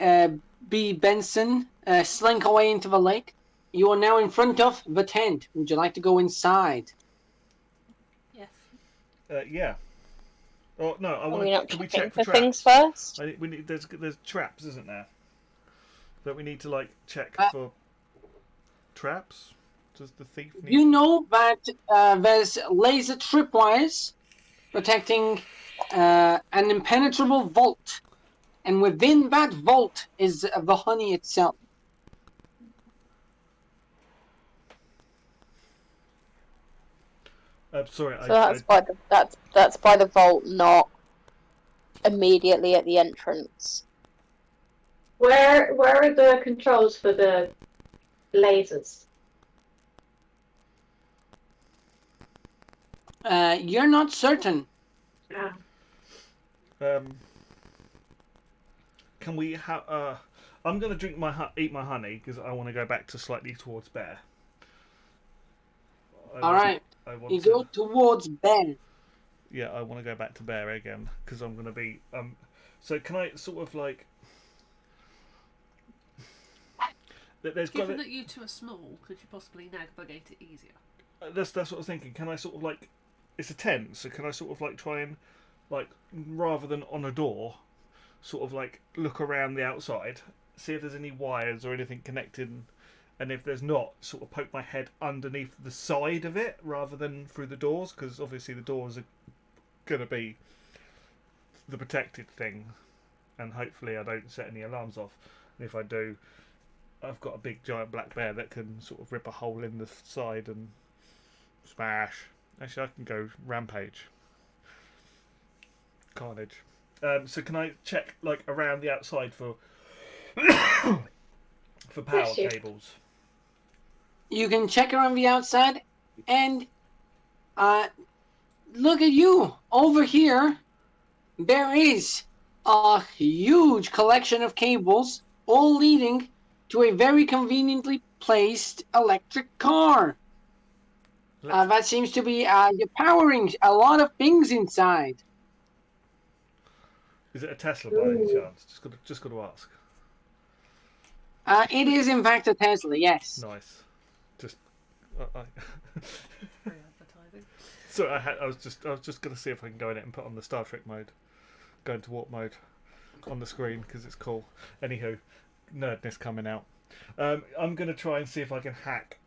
B. Benson, slink away into the lake. You are now in front of the tent. Would you like to go inside? Yes. Yeah. Oh no, I Are want we to. not Can we checking check for for traps? things first? We need. There's traps, isn't there? That we need to like check for traps. Does the thief need? You know that there's laser tripwires protecting an impenetrable vault, and within that vault is the honey itself. Sorry, So that's by the vault, not immediately at the entrance. Where are the controls for the lasers? You're not certain. Ah. Can we have? I'm gonna eat my honey because I want to go back to slightly towards bear. All right. You go towards Ben. Yeah, I want to go back to bear again because I'm gonna be. So can I sort of like? There's Given that you two are small, could you possibly navigate it easier? That's what I was thinking. Can I sort of like? It's a tent, so can I sort of like try and like rather than on a door, sort of like look around the outside, see if there's any wires or anything connected, and if there's not, sort of poke my head underneath the side of it rather than through the doors, because obviously the doors are going to be the protected thing, and hopefully I don't set any alarms off. And if I do, I've got a big giant black bear that can sort of rip a hole in the side and smash. Actually, I can go rampage. Carnage. So can I check like around the outside for for power cables? You can check around the outside, and look at you over here. There is a huge collection of cables, all leading to a very conveniently placed electric car. That seems to be you're powering a lot of things inside. Is it a Tesla by any chance? Just got to ask. It is in fact a Tesla, yes. Nice. Just. Free advertising. So I was just gonna see if I can go in it and put on the Star Trek mode, go into warp mode, on the screen because it's cool. Anywho, nerdness coming out. I'm gonna try and see if I can hack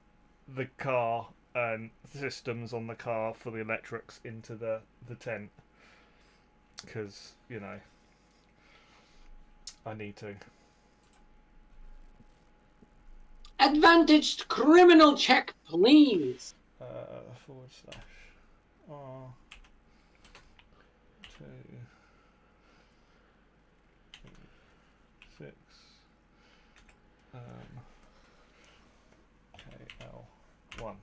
the car and systems on the car for the electrics into the tent, because you know I need to. Advantaged criminal check, please. / R 2 6 KL 1.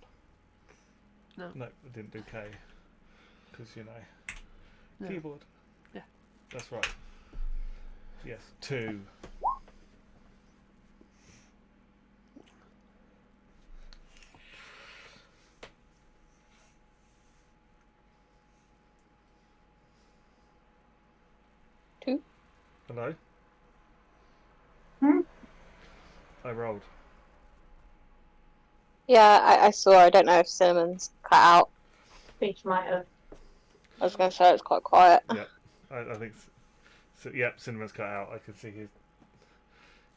No. No, I didn't do K because you know No. keyboard. Yeah. That's right. Yes, 2. Hello? Hmm? I rolled. Yeah, I saw. I don't know if Cinnamon's cut out. think you might have. I was going to say it's quite quiet. Yeah, I think. So, yep, Cinnamon's cut out. I can see his.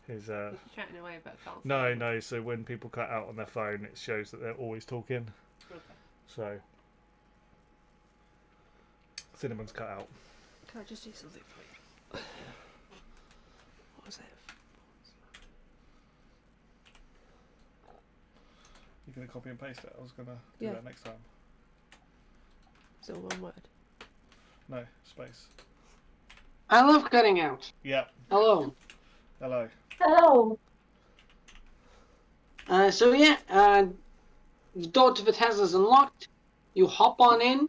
He's chatting away about can't. No. So when people cut out on their phone, it shows that they're always talking. Okay. So Cinnamon's cut out. Can I just do something for you? What was it? You gonna copy and paste it? I was gonna do Yeah. that next time. Is it all one word? No space. I love cutting out. Yeah. Hello. Hello. Hello. The door to the Tesla's unlocked. You hop on in,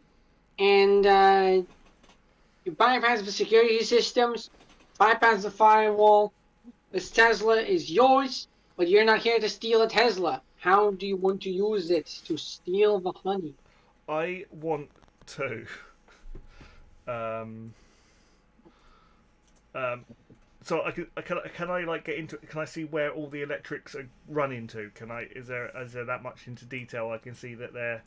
and you bypass the security systems, bypass the firewall. This Tesla is yours, but you're not here to steal a Tesla. How do you want to use it to steal the honey? I want to. So can I like get into? Can I see where all the electrics are running to? Is there that much into detail? I can see that they're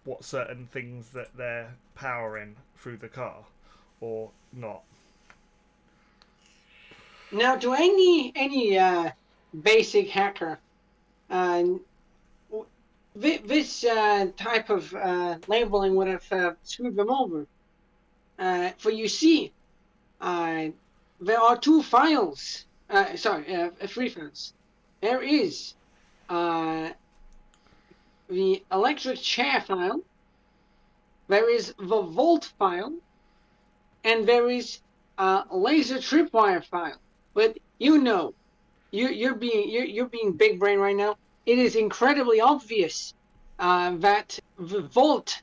what certain things that they're powering through the car, or not. Now, to any basic hacker, this type of labeling would have screwed them over. For you see, there are two files. Three files. There is the electric chair file. There is the volt file, and there is laser tripwire file. But you're being big brain right now. It is incredibly obvious that the volt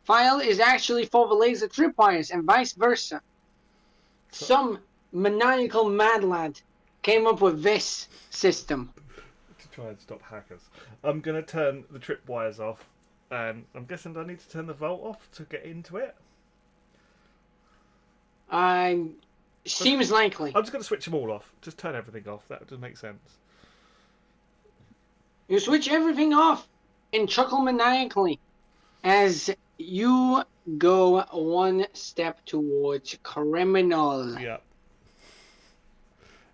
file is actually for the laser tripwires and vice versa. Some maniacal mad lad came up with this system. To try and stop hackers. I'm going to turn the tripwires off, and I'm guessing I need to turn the volt off to get into it? Seems likely. I'm just going to switch them all off. Just turn everything off. That does make sense. You switch everything off and chuckle maniacally as you go one step towards criminal. Yeah.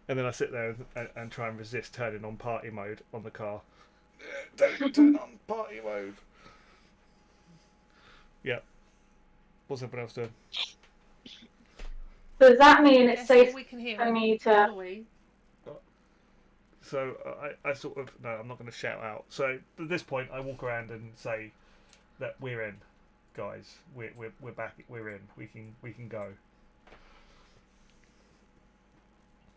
And then I sit there and try and resist turning on party mode on the car. Don't turn on party mode. Yeah. What's everyone else doing? Does that mean it's Yes, safe we can hear for it. me to... So I sort of no, I'm not going to shout out. So at this point, I walk around and say that we're in, guys. We're back. We're in. We can go.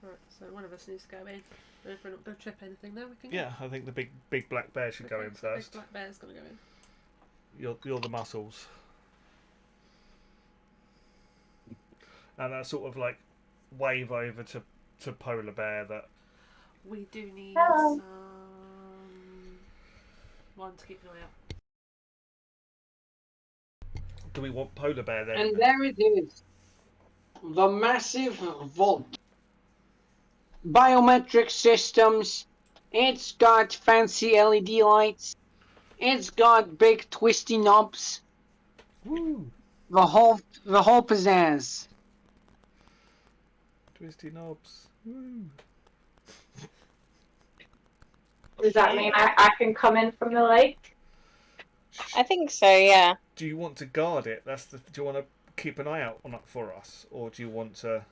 Right, so one of us needs to go in. And if we're not going to trip anything, then we can go. Yeah, I think the big black bear should go in first. Big black bear's going to go in. You're the muscles. And I sort of like wave over to Polar Bear that we do need Hello. one to keep an eye out. do we want Polar Bear there? And there it is. The massive vault. Biometric systems. It's got fancy LED lights. It's got big twisty knobs. Woo! The whole pizzazz. Twisty knobs. Woo! Does that mean I can come in from the lake? I think so, yeah. Do you want to guard it? Do you want to keep an eye out on it for us, or do you want to?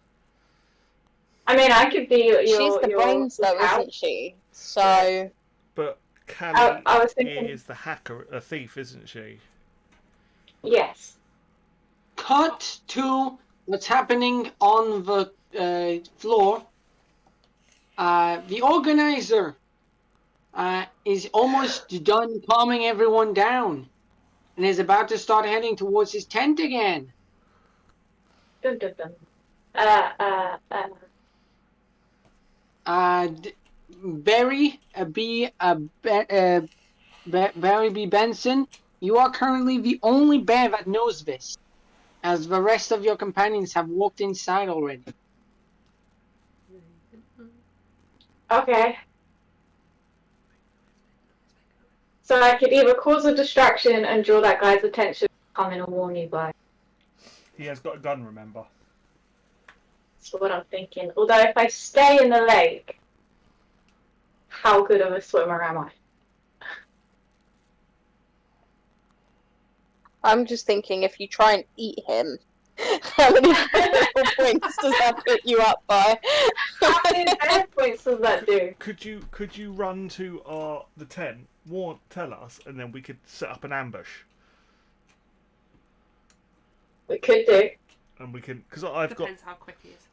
I mean, I could be your... She's the brains, though, lookout. isn't she? So... But Callie I was thinking... is the hacker, a thief, isn't she? Yes. Cut to what's happening on the floor. The organizer is almost done calming everyone down and is about to start heading towards his tent again. Dun, dun, dun. Barry B. Benson, you are currently the only bear that knows this, as the rest of your companions have walked inside already. Okay. So I could either cause a distraction and draw that guy's attention, come in and warn you guys. He has got a gun, remember? That's what I'm thinking. Although if I stay in the lake, how good of a swimmer am I? I'm just thinking if you try and eat him, how many critical points does that put you up by? How many bear points does that do? Could you run to the tent, tell us, and then we could set up an ambush? We could do. And we can, because I've Depends how quick he is.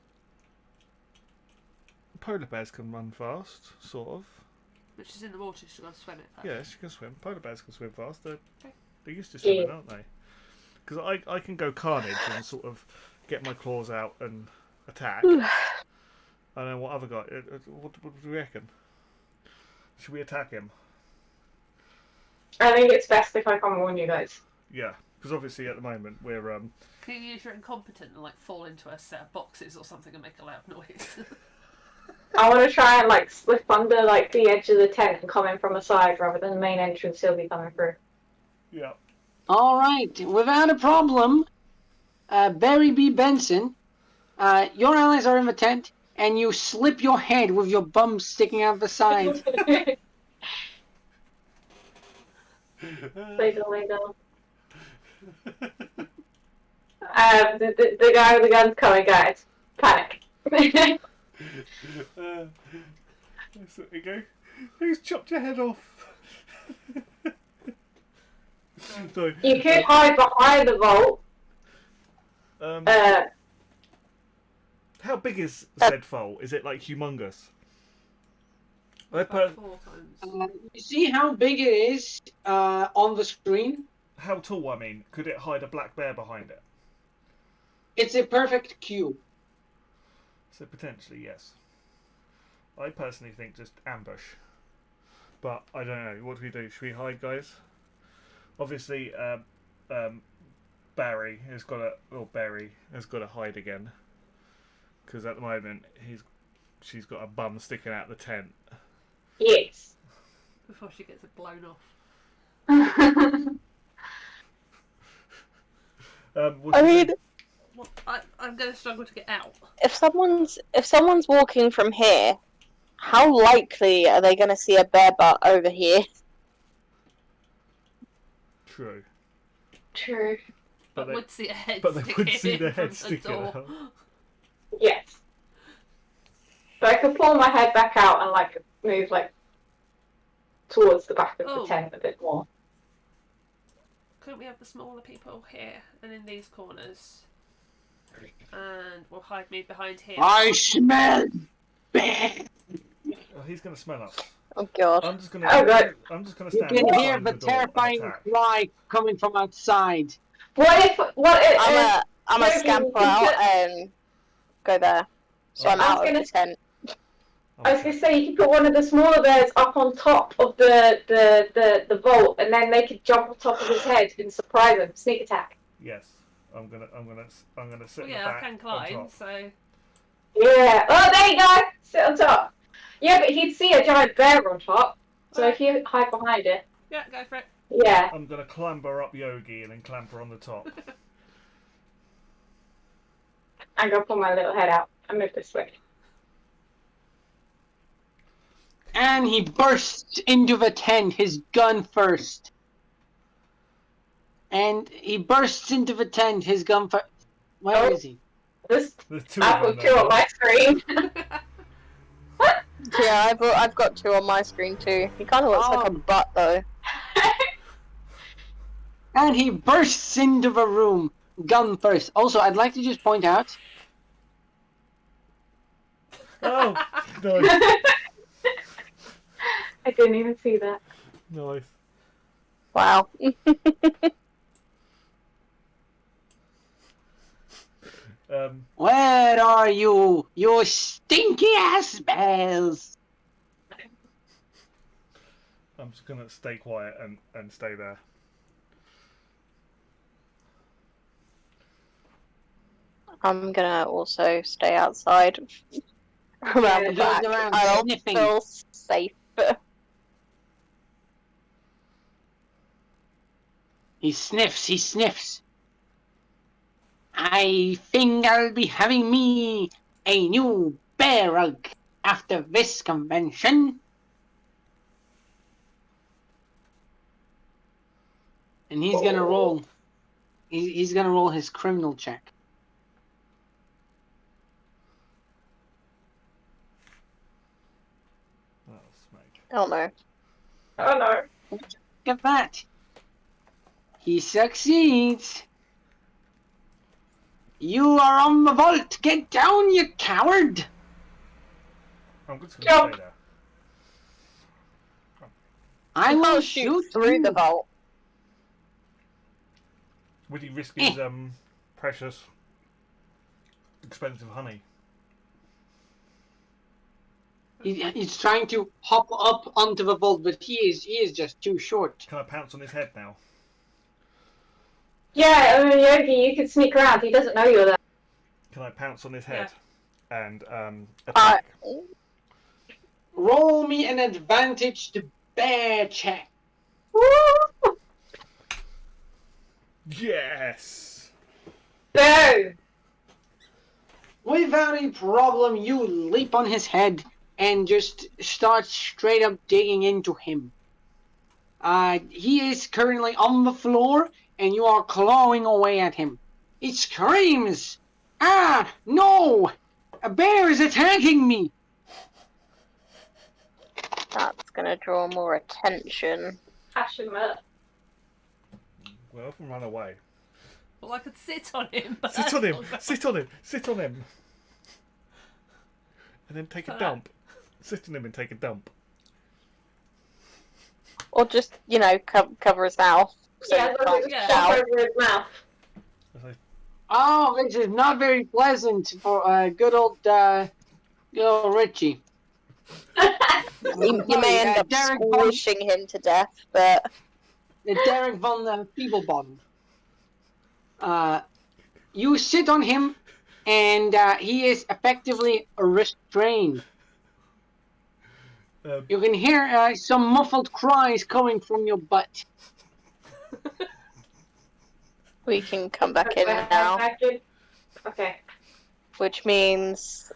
polar bears can run fast, sort of. But she's in the water, she's got to swim it. Yeah, she can swim. Polar bears can swim fast. They're used to Yeah. swimming, aren't they? Because I can go carnage and sort of get my claws out and attack. And then what other guy? What do we reckon? Should we attack him? I think it's best if I come warn you guys. Yeah, because obviously at the moment we're Can you use your incompetent and like fall into a set of boxes or something and make a loud noise? I want to try and like slip under like the edge of the tent and come in from the side rather than the main entrance he'll be coming through. yeah. All right, without a problem, Barry B. Benson, your allies are in the tent, and you slip your head with your bum sticking out the side. Wiggle, wiggle. The guy with the gun's coming, guys. Panic. There you go. Who's chopped your head off? No. You could hide behind the vault. How big is said foal? Is it like humongous? About 4 times. You see how big it is on the screen? How tall? I mean, could it hide a black bear behind it? It's a perfect cube. So potentially, yes. I personally think just ambush, but I don't know. What do we do? Should we hide, guys? Obviously, Barry has got to hide again, because at the moment she's got a bum sticking out the tent. Yes. Before she gets it blown off. I mean, Well, I'm going to struggle to get out. if someone's walking from here, how likely are they going to see a bear butt over here? True. True. But they would see a head But they would sticking see in their from head the sticking door. out. Yes. But I could pull my head back out and like move like towards the back of the tent a bit more. Couldn't we have the smaller people here and in these corners? And we'll hide me behind here. I smell bad. Oh, he's going to smell us. Oh god. I'm just going Oh, God. to. I'm just going to You stand. can hear behind the the door and terrifying attack. cry coming from outside. I'm a Joking, scamper you out could- and go there. So I'm I was out of gonna- the tent. I was going to say, you could put one of the smaller bears up on top of the vault, and then they could jump on top of his head and surprise him. Sneak attack. Yes, I'm gonna sit Well, in the yeah, back I can on climb, top. so... Yeah. Oh, there you go. Sit on top. Yeah, but he'd see a giant bear on top. So if you hide behind it, Yeah, go for it. yeah. I'm gonna clamber up Yogi and then clamber on the top. I'm going to pull my little head out and move this way. And he bursts into the tent, his gun first. And he bursts into the tent, his gun first. Where is he? This There's two I've of got them two on there. my screen. Yeah, I've got 2 on my screen too. He kind of looks like a butt though. And he bursts into the room, gun first. Also, I'd like to just point out, Oh, nice, I didn't even see that. nice. Wow. where are you, you stinky ass bears? I'm just gonna stay quiet and stay there. I'm gonna also stay outside around the Just back. around I don't sniffing. feel safe. He sniffs. I think I'll be having me a new bear rug after this convention. And he's gonna roll. He's gonna roll his criminal check. Oh, smack. Oh no. Oh no. Look at that. He succeeds. You are on the vault. Get down, you coward. I'm just going to Jump. stay there. I will I'll shoot through you. the vault. Would he risk his precious, expensive honey? He's trying to hop up onto the vault, but he is just too short. Can I pounce on his head now? Yeah, I mean, Yogi, you can sneak around. He doesn't know you're there. Can I pounce on his head and attack? Roll me an advantage to bear check. Woo! Yes. Boom! Without a problem, you leap on his head and just start straight up digging into him. He is currently on the floor, and you are clawing away at him. He screams, "Ah, no! A bear is attacking me!" That's gonna draw more attention. Passionate. Well, I can run away. Well, I could sit on him. But Sit that's on him. not gonna- Sit on him. Sit on him. And then take a Like dump. Sit on him and take a dump. Or just, cover his mouth. So Yeah, he as long as can't it's shout. over his mouth. Oh, this is not very pleasant for good old Richie. You may end up Derek squishing him to death, but Derek von Feeblebottom. You sit on him, and he is effectively restrained. You can hear some muffled cries coming from your butt. we can come back in now. Okay. Which means,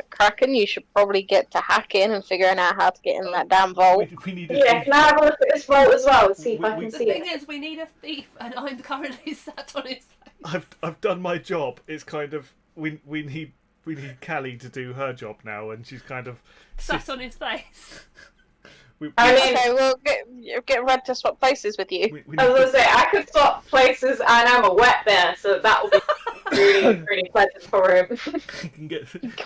Kraken, you should probably get to hacking and figuring out how to get in that damn vault. We need a Yeah, can I have a look at this vault as well and see if I We- can The see thing it? is, we need a thief, and I'm currently sat on his face. I've done my job. It's kind of we need Callie to do her job now, and she's kind of Sat on his face. I mean, Okay, well, get Red to swap places with you. we I was need gonna say, I could swap places and I'm a wet bear, so that will be really pleasant for him.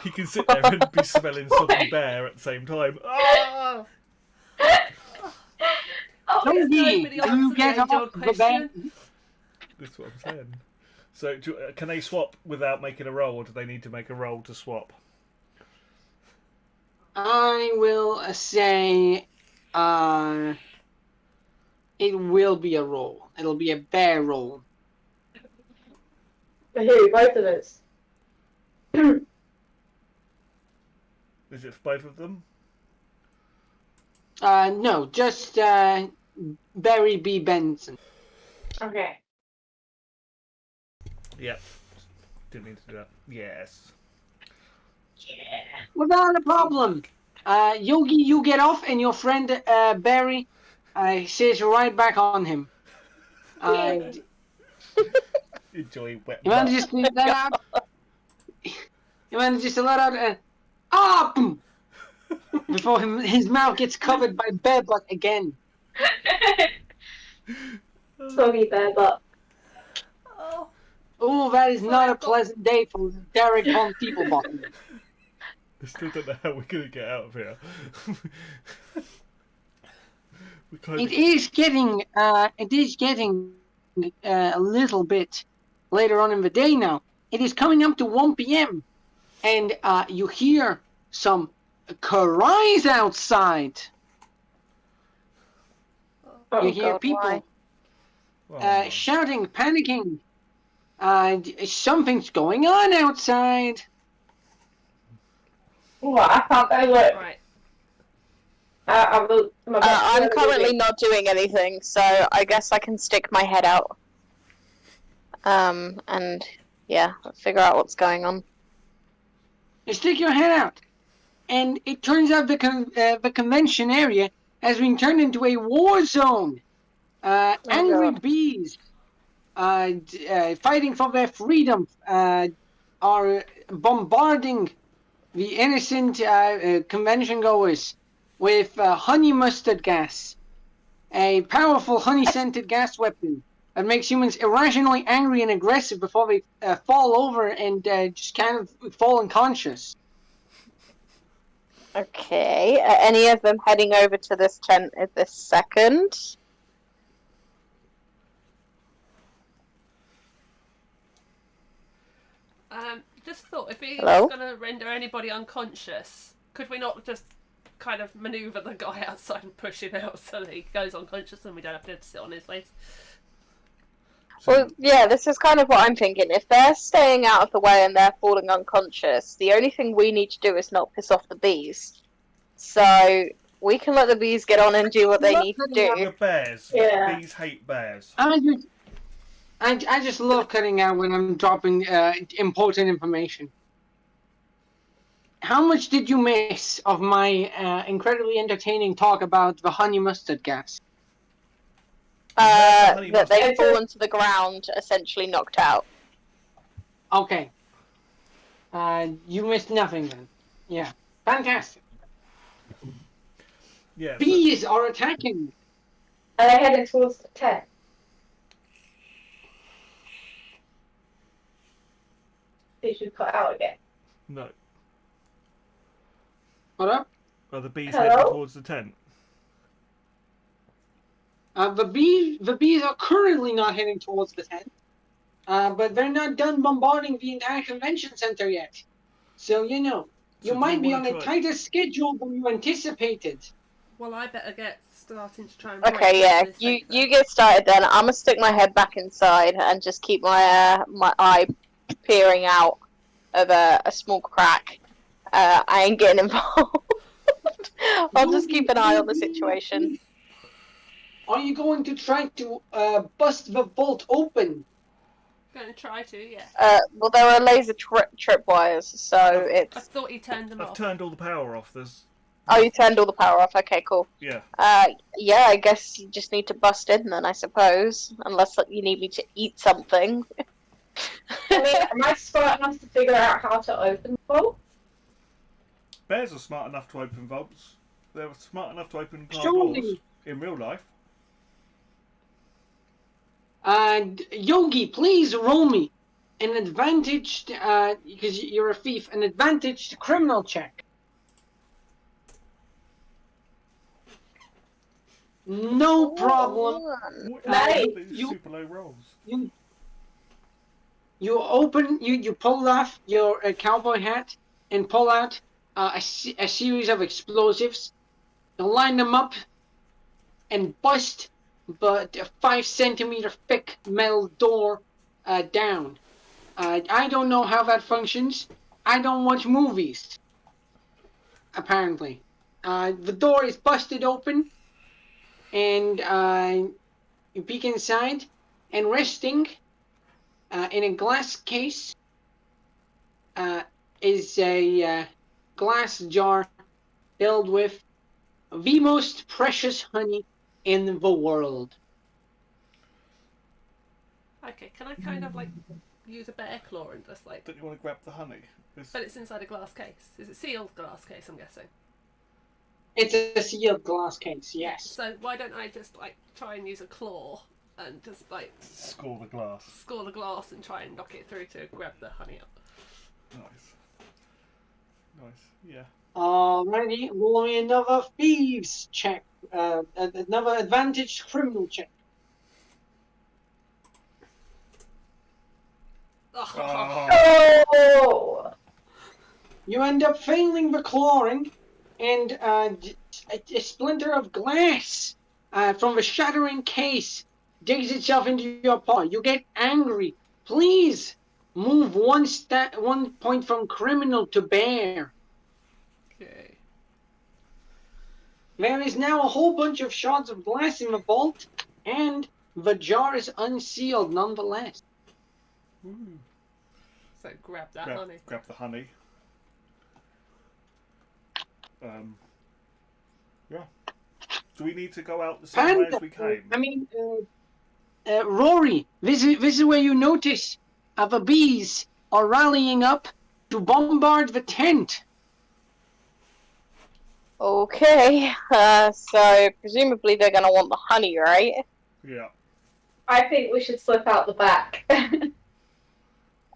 he can sit there and be smelling soggy bear at the same time. Ah! Oh, Yogi, nobody you answered get the off age-old the bed. question. That's what I'm saying. So, can they swap without making a roll, or do they need to make a roll to swap? I will say it will be a roll. It'll be a bear roll. For who? Both of us. Is it for both of them? No, just Barry B. Benson. Okay. Yep. Didn't mean to do that. Yes. Yeah. Without a problem. Yogi, you get off, and your friend Barry sits right back on him. Enjoy wet. You manages to let out. You manages to let out boom! Before his mouth gets covered by bear butt again. Soggy bear butt. Oh, Oh, that is not a pleasant day for Derek von Feeblebottom. I still don't know how we're gonna get out of here. It is getting a little bit later on in the day now. It is coming up to 1 p.m. and you hear some cries outside. Oh, You hear God, people why? shouting, panicking. Something's going on outside. Oh, I can't go look. right. I'm currently not doing anything, so I guess I can stick my head out. And yeah, figure out what's going on. You stick your head out, and it turns out the convention area has been turned into a war zone. Angry God. bees, fighting for their freedom, are bombarding the innocent convention goers with honey mustard gas, a powerful honey-scented gas weapon that makes humans irrationally angry and aggressive before they fall over and just kind of fall unconscious. Okay, are any of them heading over to this tent at this second? Just thought, if he's Hello? going to render anybody unconscious, could we not just kind of manoeuvre the guy outside and push him out so that he goes unconscious and we don't have to sit on his face? Well, yeah, this is kind of what I'm thinking. If they're staying out of the way and they're falling unconscious, the only thing we need to do is not piss off the bees. So we can let the bees get on and do what they need to do. You're bears. Yeah. Bees hate bears. I just love cutting out when I'm dropping important information. How much did you miss of my incredibly entertaining talk about the honey mustard gas? That they've fallen to the ground, essentially knocked out. Okay. You missed nothing then. Yeah. Fantastic. Yeah. Bees are attacking. Are they heading towards the tent? Did you cut out again? No. What up? Are the bees Hello? heading towards the tent? The bees are currently not heading towards the tent, but they're not done bombarding the entire convention center yet. So you So might be on a try- tighter schedule than you anticipated. Well, I better get starting to try and... Okay, yeah, you get started then. I'm gonna stick my head back inside and just keep my my eye peering out of a small crack. I ain't getting involved. I'll just keep an eye on the situation. Are you going to try to bust the vault open? Going to try to, yeah. Well, there are laser tripwires, so I it's... thought he turned them I've off. turned all the power off. There's... Oh, you turned all the power off. Okay, cool. Yeah. Yeah, I guess you just need to bust in then, I suppose. Unless you need me to eat something. I mean, am I smart enough to figure out how to open the vault? Bears are smart enough to open vaults. They're smart enough to open car Surely. doors in real life. Yogi, please roll me an advantaged, because you're a thief, an advantaged criminal check. No problem. Nice. These you- super low rolls. You pull off your cowboy hat and pull out a series of explosives. You line them up and bust the 5 centimeter thick metal door down. I don't know how that functions. I don't watch movies. Apparently, the door is busted open, and you peek inside, and resting in a glass case is a glass jar filled with the most precious honey in the world. Okay, can I kind of like use a bear claw and just like... Don't you want to grab the honey? But it's inside a glass case. Is it sealed glass case, I'm guessing? It's a sealed glass case, yes. So why don't I just like try and use a claw and just like Score the glass. score the glass and try and knock it through to grab the honey up. Nice. Nice, yeah. Alrighty, roll me another thieves check. Another advantaged criminal check. Oh! You end up failing the clawing, and a splinter of glass from the shattering case digs itself into your paw. You get angry. Please move 1 point from criminal to bear. Okay. There is now a whole bunch of shards of glass in the vault, and the jar is unsealed nonetheless. So grab that honey. Grab the honey. Yeah. Do we need to go out the same way as we came? I mean, Rory, this is where you notice the bees are rallying up to bombard the tent. Okay, so presumably they're going to want the honey, right? Yeah. I think we should slip out the back.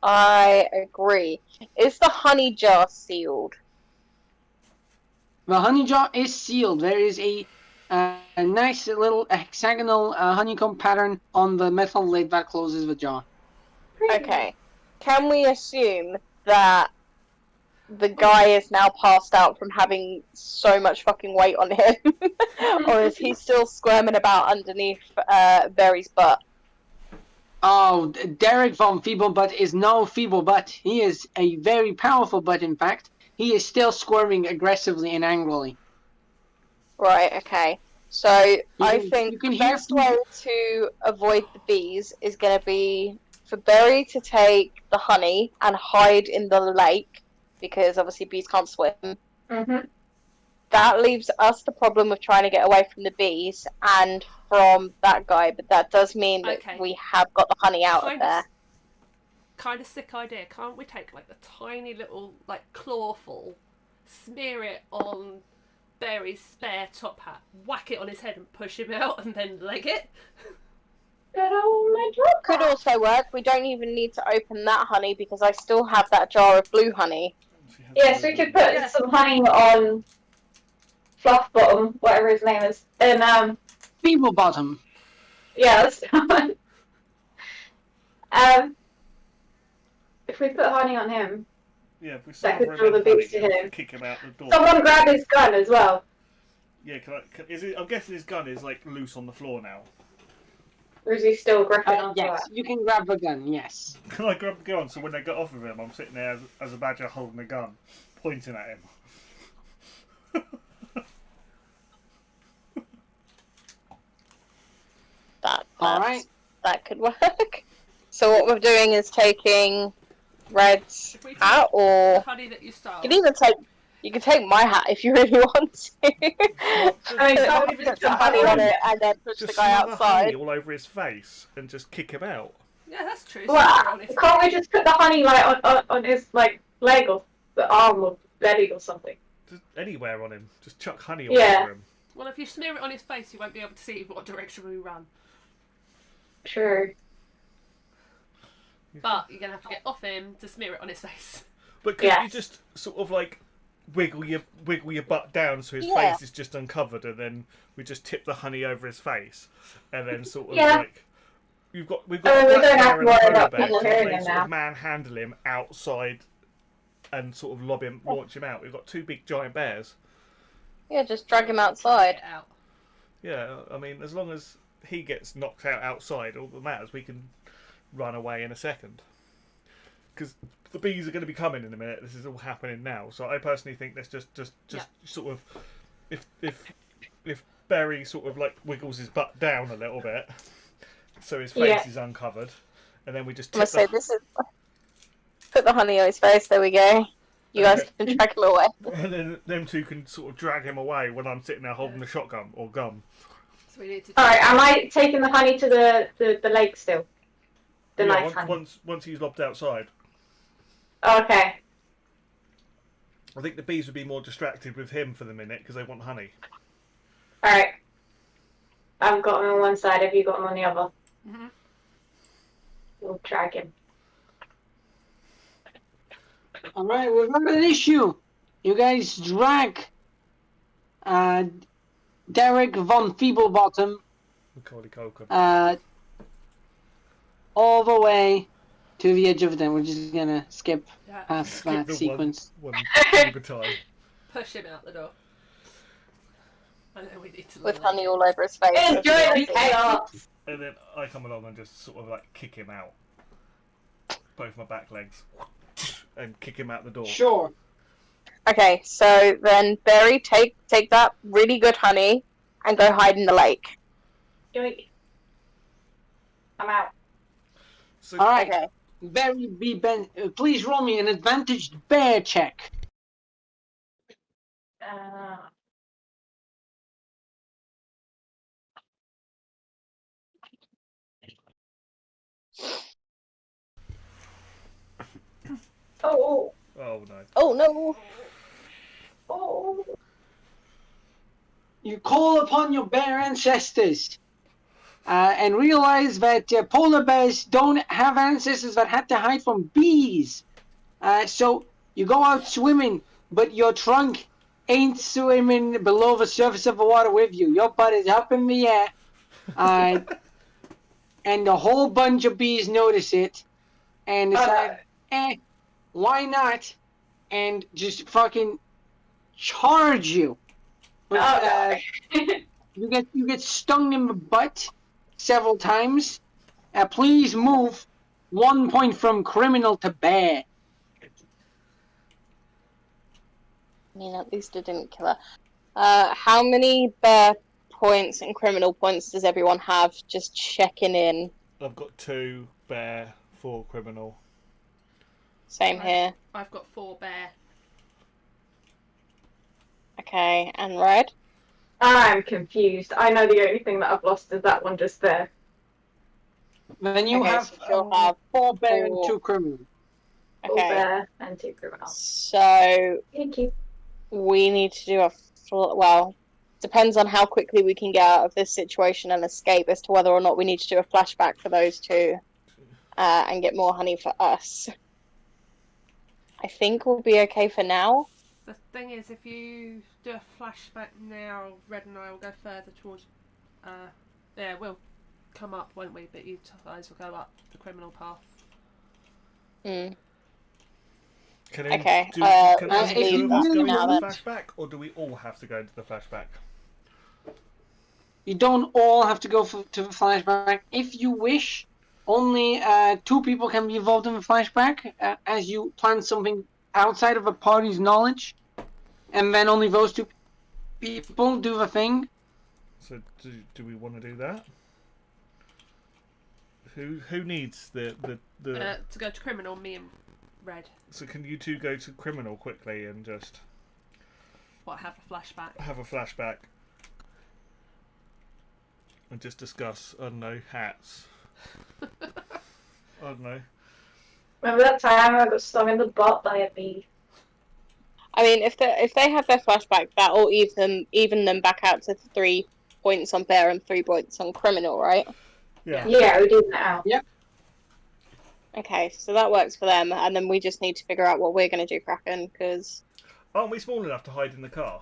I agree. Is the honey jar sealed? The honey jar is sealed. There is a nice little hexagonal honeycomb pattern on the metal lid that closes the jar. Okay. Can we assume that the guy is now passed out from having so much fucking weight on him? Or is he still squirming about underneath Barry's butt? Oh, Derek von Feeblebutt is no Feeblebutt. He is a very powerful butt, in fact. He is still squirming aggressively and angrily. Right, okay. So I think the best way to avoid the bees is going to be for Barry to take the honey and hide in the lake, because obviously bees can't swim. Mm-hmm. That leaves us the problem of trying to get away from the bees and from that guy, but that does mean that we have got the honey out of there. Kind of sick idea. Can't we take like the tiny little like clawful, smear it on Barry's spare top hat, whack it on his head and push him out, and then leg it? Could also work. We don't even need to open that honey because I still have that jar of blue honey. Yes, we could put some honey on Fluff Bottom, whatever his name is, and Feeble Bottom. Yeah, that's if we put honey on him, if we that could draw the bees to him. Kick him out the door. Someone grab his gun as well. Yeah, I'm guessing his gun is like loose on the floor now. Or is he still gripping onto yes, it? you can grab the gun, yes. Can I grab the gun so when they get off of him, I'm sitting there as a badger holding the gun, pointing at him? Alright. That could work. So what we're doing is taking Red's hat, or the honey that you stole. You can take my hat if you really want to. I mean, put some honey on it and then push the guy outside. Honey all over his face and just kick him out. Yeah, that's true. Well, can't we just put the honey like on his like leg or the arm or belly or something? Just anywhere on him. Just chuck honey all over him. Well, if you smear it on his face, you won't be able to see what direction we run. True. But you're gonna have to get off him to smear it on his face. But could you just sort of like wiggle your butt down so his face is just uncovered, and then we just tip the honey over his face, and then sort of like we've got a black bear and a polar bear, so they sort of manhandle him outside and sort of launch him out. We've got two big giant bears. Yeah, just drag him outside. Yeah, I mean, as long as he gets knocked out outside, all that matters, we can run away in a second. Because the bees are going to be coming in a minute. This is all happening now. So I personally think let's just sort of, if Barry sort of like wiggles his butt down a little bit, so his face is uncovered, and then we just put the honey on his face. There we go. You guys can drag him away. And then them two can sort of drag him away when I'm sitting there holding the shotgun or gun. So we need to. All right, am I taking the honey to the lake still? The nice honey. Once he's lobbed outside. Okay. I think the bees would be more distracted with him for the minute because they want honey. All right. I've got him on one side. Have you got him on the other? Mm-hmm. We'll drag him. Alright, we've got an issue. You guys drag Derek von Feeblebottom all the way to the edge of the tent. We're just gonna skip past that sequence. One at a time. Push him out the door. I know we need to. With honey all over his face. Enjoy the chaos! And then I come along and just sort of like kick him out. Both my back legs. And kick him out the door. Sure. Okay, so then Berry, take that really good honey and go hide in the lake. Yoink. I'm out. So, All right. Okay. Barry B. Ben, please roll me an advantaged bear check. Uh, oh, oh no. Oh no! oh. You call upon your bear ancestors and realize that polar bears don't have ancestors that had to hide from bees. So you go out swimming, but your trunk ain't swimming below the surface of the water with you. Your butt is up in the air. And a whole bunch of bees notice it and decide, why not? And just fucking charge you. But, you get stung in the butt several times. Please move 1 point from criminal to bear. I mean, at least it didn't kill her. How many bear points and criminal points does everyone have? Just checking in. I've got 2 bear, 4 criminal. Same here. I've got 4 bear. Okay, and Red? I'm confused. I know the only thing that I've lost is that one just there. Then you Okay, have, so you'll have 4 bear and four. 2 criminal. Full Okay, bear and 2 criminals. so Thank you. we need to do well, depends on how quickly we can get out of this situation and escape as to whether or not we need to do a flashback for those 2 and get more honey for us. I think we'll be okay for now. The thing is, if you do a flashback now, Red and I will go further towards. Yeah, we'll come up, won't we? But you guys will go up the criminal path. Hmm. Can Okay, can let's only 2 leave of us that go into now the then. flashback, or do we all have to go into the flashback? You don't all have to go to the flashback. If you wish, only 2 people can be involved in the flashback as you plan something outside of a party's knowledge. And then only those 2 people do the thing. So do we want to do that? Who needs the To go to criminal, me and Red. So can you 2 go to criminal quickly and just What, have a flashback? have a flashback and just discuss, I don't know, hats. I don't know. Remember that time I got stung in the butt by a bee? I mean, if they have their flashback, that'll even them back out to 3 points on bear and 3 points on criminal, right? Yeah. Yeah, we did that out. Okay, so that works for them, and then we just need to figure out what we're going to do, Kraken, because... Aren't we small enough to hide in the car?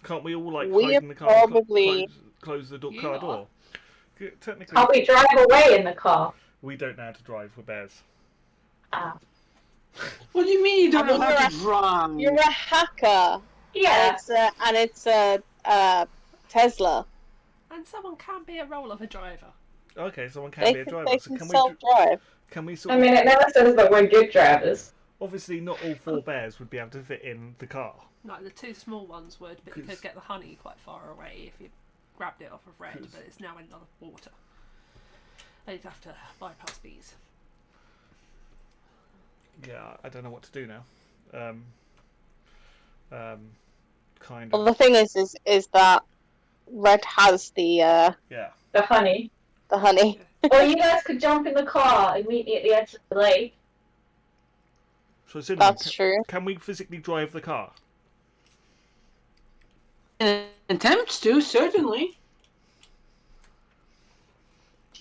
Can't we all We hide are in the car and probably- close the You car are. door? Technically, Can't we drive away in the car? we don't know how to drive. We're bears. Ah. What do you mean you don't I mean, know how to drive? You're a hacker, Yeah. and it's a Tesla. And someone can be a role of a driver. Okay, someone can They be a can, driver. they So can can self-drive. we sort I of... mean, it never says that we're good drivers. Obviously, not all 4 bears would be able to fit in the car. Like the 2 small ones would, but you could get the honey quite far away if you grabbed it off of Red, but it's now in the water. And you'd have to bypass bees. Yeah, I don't know what to do now. Kind Well, of. the thing is that Red has the Yeah. The honey. honey. Or you guys could jump in the car and meet me at the edge of the lake. So, Cinnamon, That's true. can we physically drive the car? Attempts to, certainly.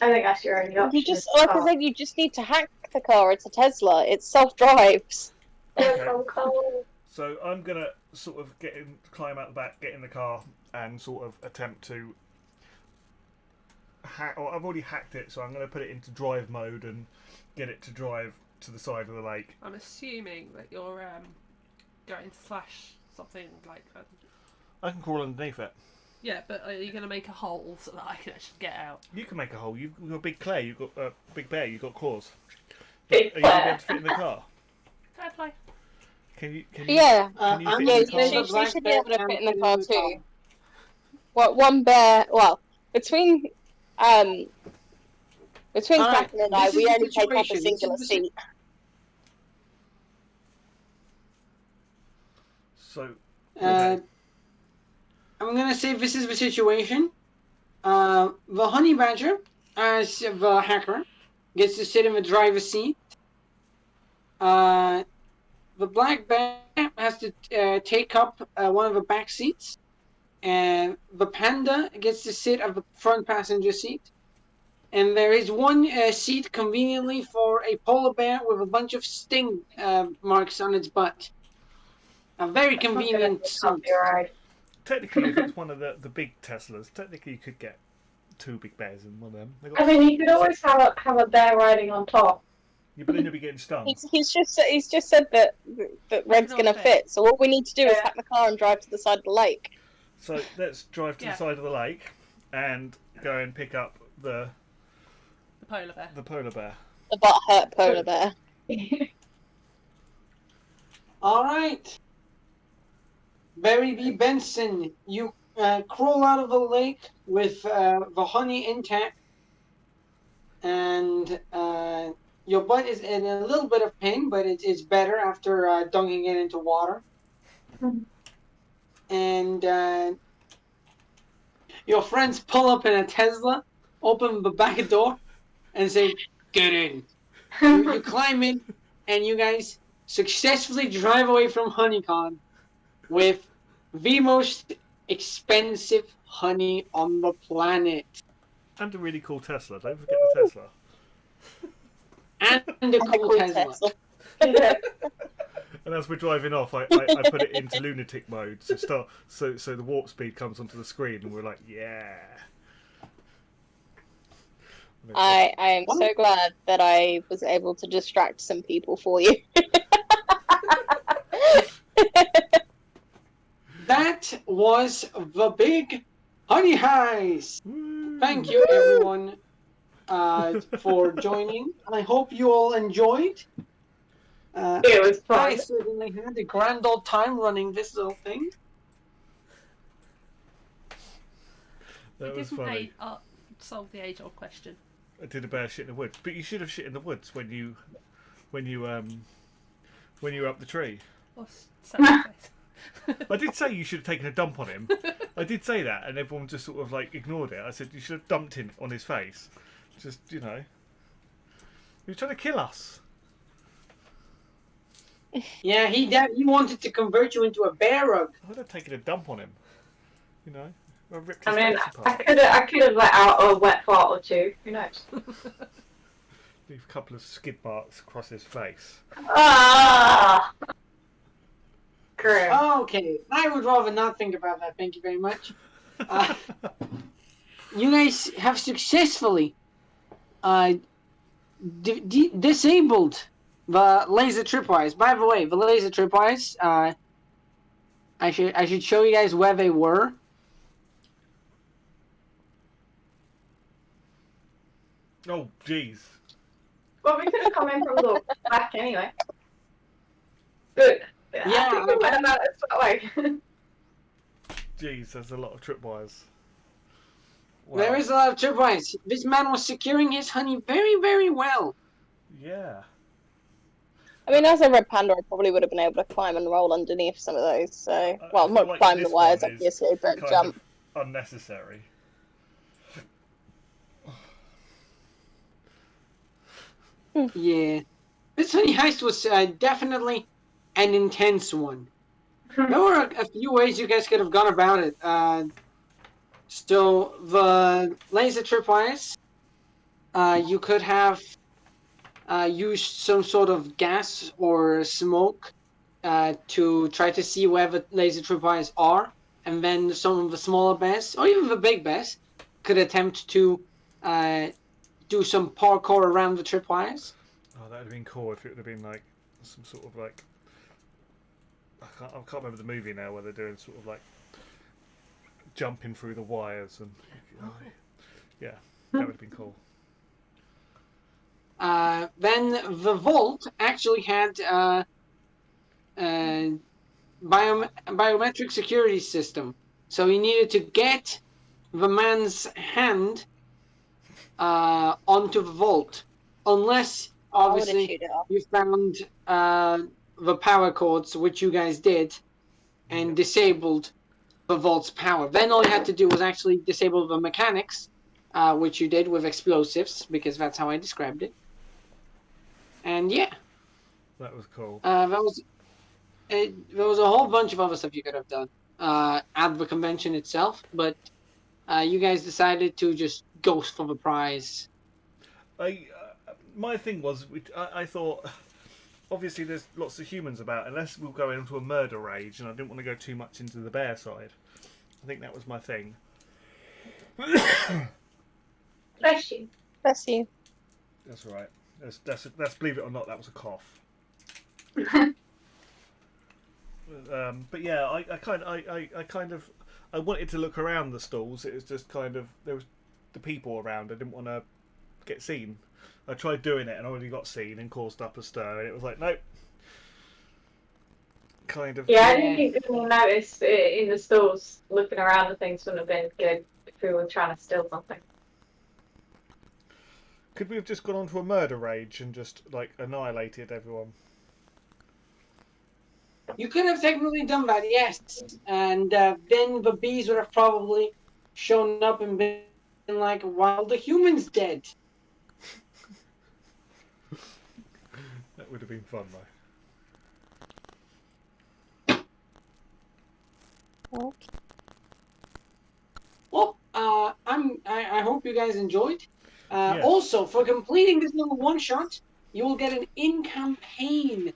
I think that's your only option. You just, like I said, you just need to hack the car. It's a Tesla. It self-drives. Okay. Cold. So I'm gonna sort of climb out the back, get in the car, and sort of attempt to hack. Or I've already hacked it, so I'm gonna put it into drive mode and get it to drive to the side of the lake. I'm assuming that you're going to slash something like... I can crawl underneath it. yeah, but are you going to make a hole so that I can actually get out? You can make a hole. You've got big Claire. You've got big bear. You've got claws. Big Are you gonna be Claire. able to fit in the car? Fair play. Can you Yeah. can you I'm fit Yeah, in gonna the say car? the she black should be bear able to can fit in the fit car in the car. too. What one bear? Well, between um between All right, Kraken and I, this is we the only take up a situation. singular seat. So, Uh, okay. I'm gonna say this is the situation. The honey badger, as the hacker, gets to sit in the driver's seat. The black bear has to take up one of the back seats, and the panda gets to sit at the front passenger seat. And there is one seat conveniently for a polar bear with a bunch of sting marks on its butt. A very That's not gonna convenient be a seat. comfy ride. Technically, if it's one of the big Teslas, technically you could get 2 big bears in one of them. I mean, you could always have a bear riding on top. Yeah, but then you'll be getting stung. He's just said that Red's not gonna fit. fit. So all we need to do is Yeah. hack the car and drive to the side of the lake. So let's drive to Yeah. the side of the lake and go and pick up The polar bear. the polar bear. The butt hurt polar bear. All right. Barry B. Benson, you crawl out of the lake with the honey intact, and your butt is in a little bit of pain, but it's better after dunking it into water. And your friends pull up in a Tesla, open the back door, and say, "Get in." You climb in, and you guys successfully drive away from HoneyCon with the most expensive honey on the planet. And a really cool Tesla. Don't forget the Tesla. And a cool Tesla. And as we're driving off, I put it into lunatic mode so the warp speed comes onto the screen, and we're like, yeah. I am so glad that I was able to distract some people for you. That was the big honey heist. Woo. Thank you, everyone, for joining. I hope you all enjoyed. It was I fun. certainly had a grand old time running this little thing. That We was didn't funny. solve the age-old question. I did a bear shit in the woods, but you should have shit in the woods when you were up the tree. Or sacrifice. I did say you should have taken a dump on him. I did say that, and everyone just sort of like ignored it. I said you should have dumped him on his face. Just he was trying to kill us. Yeah, he wanted to convert you into a bear rug. I would have taken a dump on him. I ripped I his mean, face I apart. could have let out a wet fart or two. Who knows? Leave a couple of skid marks across his face. Ah! Grim. Okay, I would rather not think about that. Thank you very much. You guys have successfully disabled the laser tripwires. By the way, the laser tripwires, I should show you guys where they were. Oh, jeez. Well, we could have come in from the back anyway. Good. Yeah, I think we went about it that way. Jeez, there's a lot of tripwires. Wow. There is a lot of tripwires. This man was securing his honey very, very well. Yeah. I mean, as a red panda, I probably would have been able to climb and roll underneath some of those. So, well, I feel not like climb the this wires, one is obviously, but kind jump. of unnecessary. Yeah. This honey heist was definitely an intense one. There were a few ways you guys could have gone about it. So the laser tripwires, you could have used some sort of gas or smoke to try to see where the laser tripwires are, and then some of the smaller bears, or even the big bears, could attempt to do some parkour around the tripwires. Oh, that would have been cool if it would have been like some sort of like I can't remember the movie now where they're doing sort of like jumping through the wires and yeah, that would have been cool. Then the vault actually had biometric security system. So you needed to get the man's hand onto the vault, unless obviously you found the power cords, which you guys did, and disabled the vault's power. Then all you had to do was actually disable the mechanics, which you did with explosives, because that's how I described it. And yeah, that was cool. there was a whole bunch of other stuff you could have done at the convention itself, but you guys decided to just go for the prize. My thing was, I thought, obviously there's lots of humans about, unless we'll go into a murder rage, and I didn't want to go too much into the bear side. I think that was my thing. Bless you. Bless you. That's all right. That's believe it or not, that was a cough. But yeah, I wanted to look around the stalls. It was just kind of, there was the people around. I didn't want to get seen. I tried doing it and already got seen and caused up a stir, and it was like, nope. Kind of. Yeah, I didn't think people noticed it in the stalls. Looking around and things wouldn't have been good if we were trying to steal something. Could we have just gone on to a murder rage and just like annihilated everyone? You could have technically done that, yes. And then the bees would have probably shown up and been like, "Well, the human's dead." That would have been fun, though. Okay. Well, I hope you guys enjoyed. Yes. Also, for completing this little one shot, you will get an in-campaign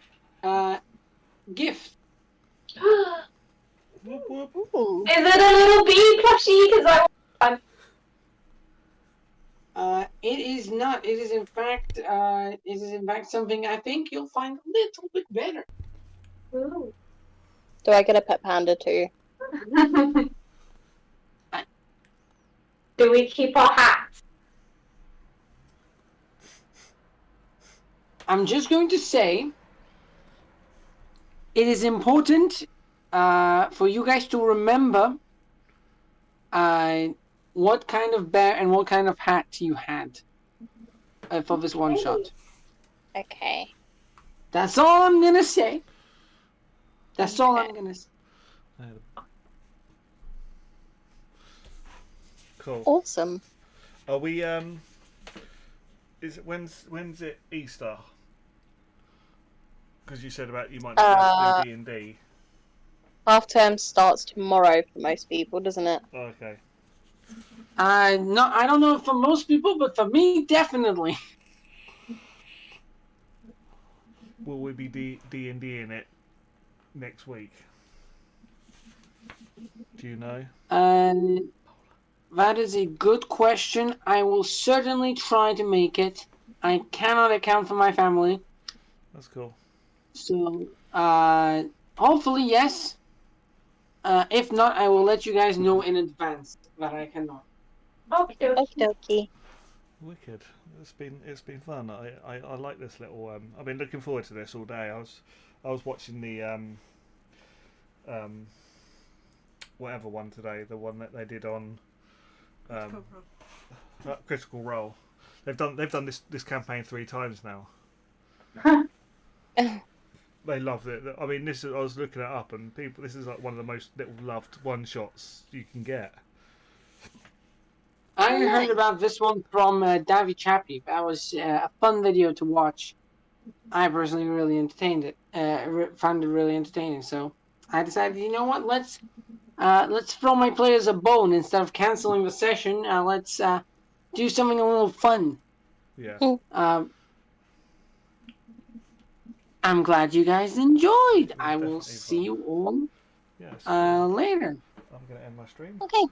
gift. Whoop, whoop. Ooh. Is it a little bee plushie? Because It is not. It is in fact. It is in fact something I think you'll find a little bit better. Ooh. Do I get a pet panda too? Do we keep our hats? I'm just going to say, it is important for you guys to remember what kind of bear and what kind of hat you had for this one shot. Okay. That's all I'm gonna say. That's all I'm gonna say. Cool. Awesome. Are we? Is it when's it Easter? Because you said about you might not do D&D. Half term starts tomorrow for most people, doesn't it? Oh, okay. No, I don't know for most people, but for me, definitely. Will we be D&D in it next week? Do you know? That is a good question. I will certainly try to make it. I cannot account for my family. That's cool. So, hopefully, yes. If not, I will let you guys know in advance that I cannot. Okay. Okie dokie. Wicked. It's been fun. I like this little. I've been looking forward to this all day. I was watching the whatever one today. The one that they did on Critical Role. They've done this campaign 3 times now. They loved it. I mean, I was looking it up, and people. This is like one of the most little loved one shots you can get. I heard about this one from Davy Chappie. That was a fun video to watch. I personally really entertained it. Found it really entertaining. So I decided, you know what? Let's throw my players a bone instead of canceling the session. Let's do something a little fun. Yeah. I'm glad you guys enjoyed. I will Definitely see fun. you all Yes. later. I'm going to end my stream. Okay.